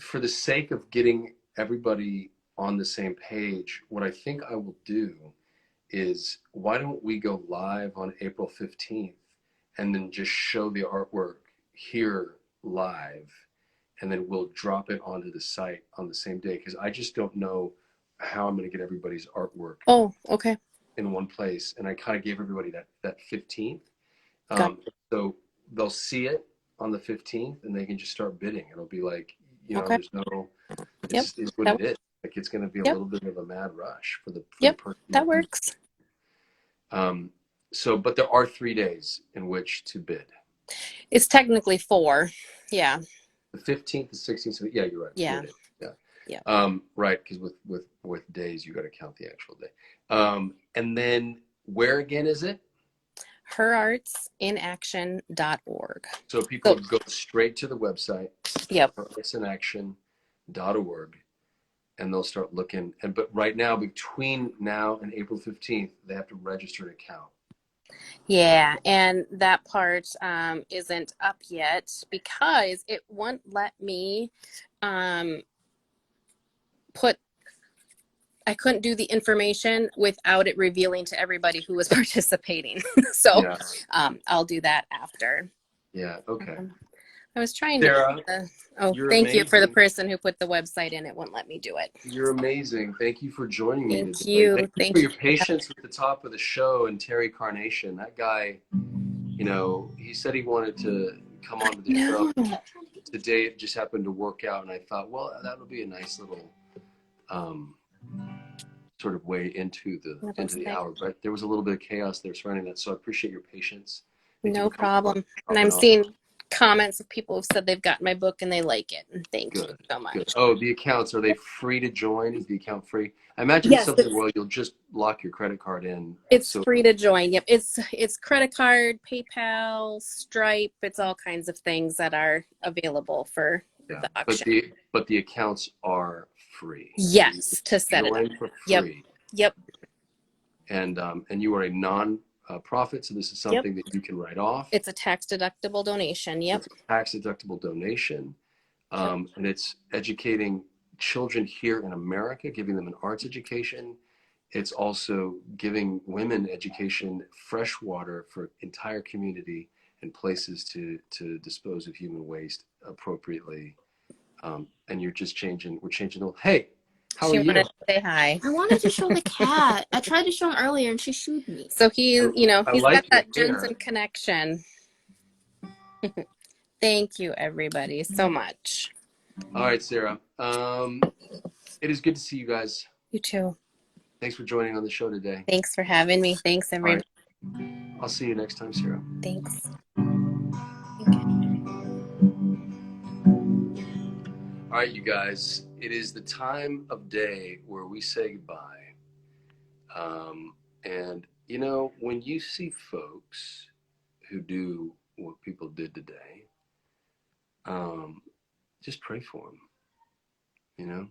for the sake of getting everybody on the same page, what I think I will do is, why don't we go live on April 15th and then just show the artwork here live, and then we'll drop it onto the site on the same day, because I just don't know how I'm going to get everybody's artwork in one place. And I kind of gave everybody that 15th. So they'll see it on the 15th and they can just start bidding. It'll be like, you know, there's no, it's what it is. Like, it's going to be a little bit of a mad rush for the person. That works. So, but there are 3 days in which to bid. It's technically 4. Yeah. The 15th, the 16th. So yeah, you're right. Yeah. 4 days. Yeah. Yeah. Right, because with days you got to count the actual day. And then where again is it? herARTSinAction.org. So people So, would go straight to the website, yep. herARTSinAction.org, and they'll start looking. But right now, between now and April 15th, they have to register an account. Yeah, and that part isn't up yet because it won't let me I couldn't do the information without it revealing to everybody who was participating. So Yeah. I'll do that after. Yeah. Okay. I was trying Sarah, to. you're Thank you for the amazing. person who put the website in. It wouldn't let me do it. You're amazing. Thank you for joining me Thank today. you. Thank you Thank for you. your patience at the top of the show and Terry Carnation. That guy, you know, he said he wanted to come onto the show. No. Today it just happened to work out, and I thought, well, that'll be a nice little sort of way into the hour. But there was a little bit of chaos there surrounding that, so I appreciate your patience. Thank you No for coming on, problem. And dropping I'm off. seeing comments of people who've said they've got my book and they like it. And thank you so much. Good. Oh, the accounts, are they free to join? Is the account free? I imagine Yes, something where you'll just lock your credit card in. it's So free to join. Yep. It's credit card, PayPal, Stripe. It's all kinds of things that are available for yeah, the auction. but the accounts are free. Yes, to set it up. Join for Yep. free. Yep. And you are a non-profit, so this is something that you can write off. It's a tax deductible donation. Yep. It's a tax deductible donation. Yep. And it's educating children here in America, giving them an arts education. It's also giving women education, fresh water for entire community, and places to dispose of human waste appropriately. And we're changing the, hey, how are you? She wanted to say hi. I wanted to show the cat. I tried to show him earlier and she shooed me. So he's like got that your hair. Jensen connection. Thank you, everybody, so much. All right, Sarah. It is good to see you guys. You too. Thanks for joining on the show today. Thanks for having me. Thanks, everybody. Right. I'll see you next time, Sarah. Thanks. All right, you guys. It is the time of day where we say goodbye. And, you know, when you see folks who do what people did today, just pray for them. You know,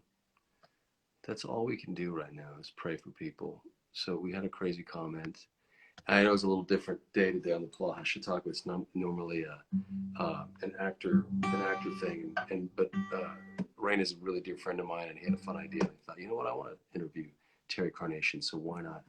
that's all we can do right now is pray for people. So we had a crazy comment. I know it was a little different day today on the Polaha Chautauqua. It's not normally an actor thing, but Rainn is a really dear friend of mine, and he had a fun idea. And I thought, you know what, I want to interview Terry Carnation, so why not?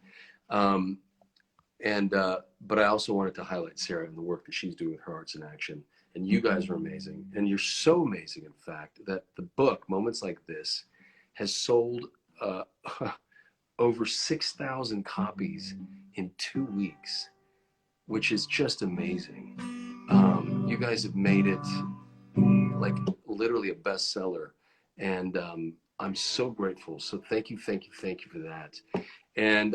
But I also wanted to highlight Sarah and the work that she's doing with herARTSinAction. And you guys are amazing, and you're so amazing, in fact, that the book Moments Like This has sold over 6,000 copies in 2 weeks, which is just amazing. You guys have made it like literally a bestseller, and I'm so grateful. So thank you for that. And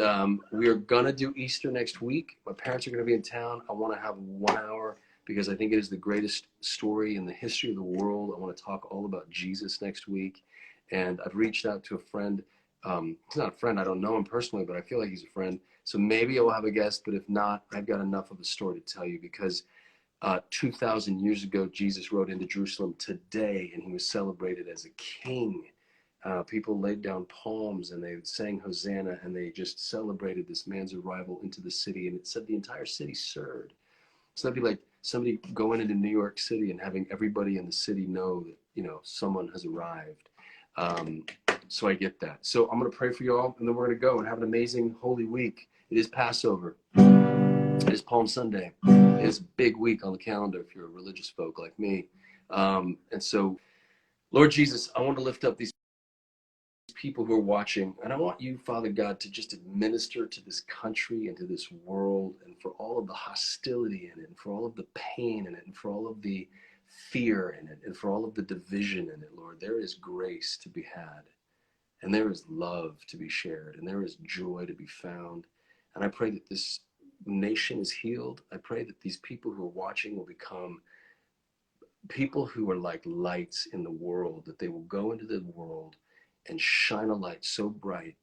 we are gonna do Easter next week. My parents are gonna be in town. I want to have 1 hour because I think it is the greatest story in the history of the world. I want to talk all about Jesus next week, and I've reached out to a friend. He's not a friend, I don't know him personally, but I feel like he's a friend. So maybe I'll have a guest, but if not, I've got enough of a story to tell you because 2,000 years ago, Jesus rode into Jerusalem today, and he was celebrated as a king. People laid down palms and they sang Hosanna, and they just celebrated this man's arrival into the city, and it said the entire city stirred. So that'd be like somebody going into New York City and having everybody in the city know that, you know, someone has arrived. So I get that. So I'm going to pray for you all, and then we're going to go and have an amazing Holy Week. It is Passover. It is Palm Sunday. It is a big week on the calendar if you're a religious folk like me. And so, Lord Jesus, I want to lift up these people who are watching, and I want you, Father God, to just administer to this country and to this world, and for all of the hostility in it, and for all of the pain in it, and for all of the fear in it, and for all of the division in it, Lord. There is grace to be had, and there is love to be shared, and there is joy to be found. And I pray that this nation is healed. I pray that these people who are watching will become people who are like lights in the world, that they will go into the world and shine a light so bright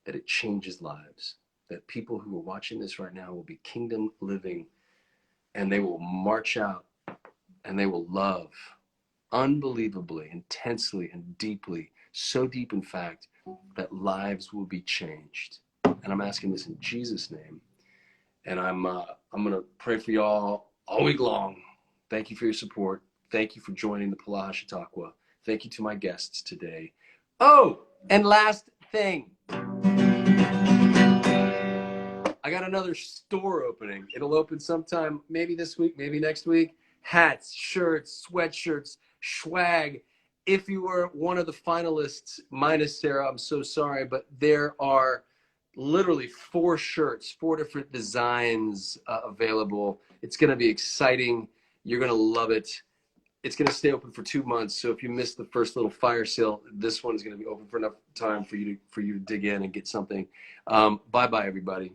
that it changes lives. That people who are watching this right now will be kingdom living, and they will march out and they will love unbelievably, intensely, and deeply, so deep, in fact, that lives will be changed. And I'm asking this in Jesus' name. And I'm going to pray for y'all all week long. Thank you for your support. Thank you for joining the Polaha Chautauqua. Thank you to my guests today. Oh, and last thing. I got another store opening. It'll open sometime, maybe this week, maybe next week. Hats, shirts, sweatshirts, swag. If you were one of the finalists, minus Sarah, I'm so sorry, but there are literally 4 shirts, 4 different designs available. It's going to be exciting. You're going to love it. It's going to stay open for 2 months. So if you missed the first little fire sale, this one is going to be open for enough time for you to dig in and get something. Bye-bye, everybody.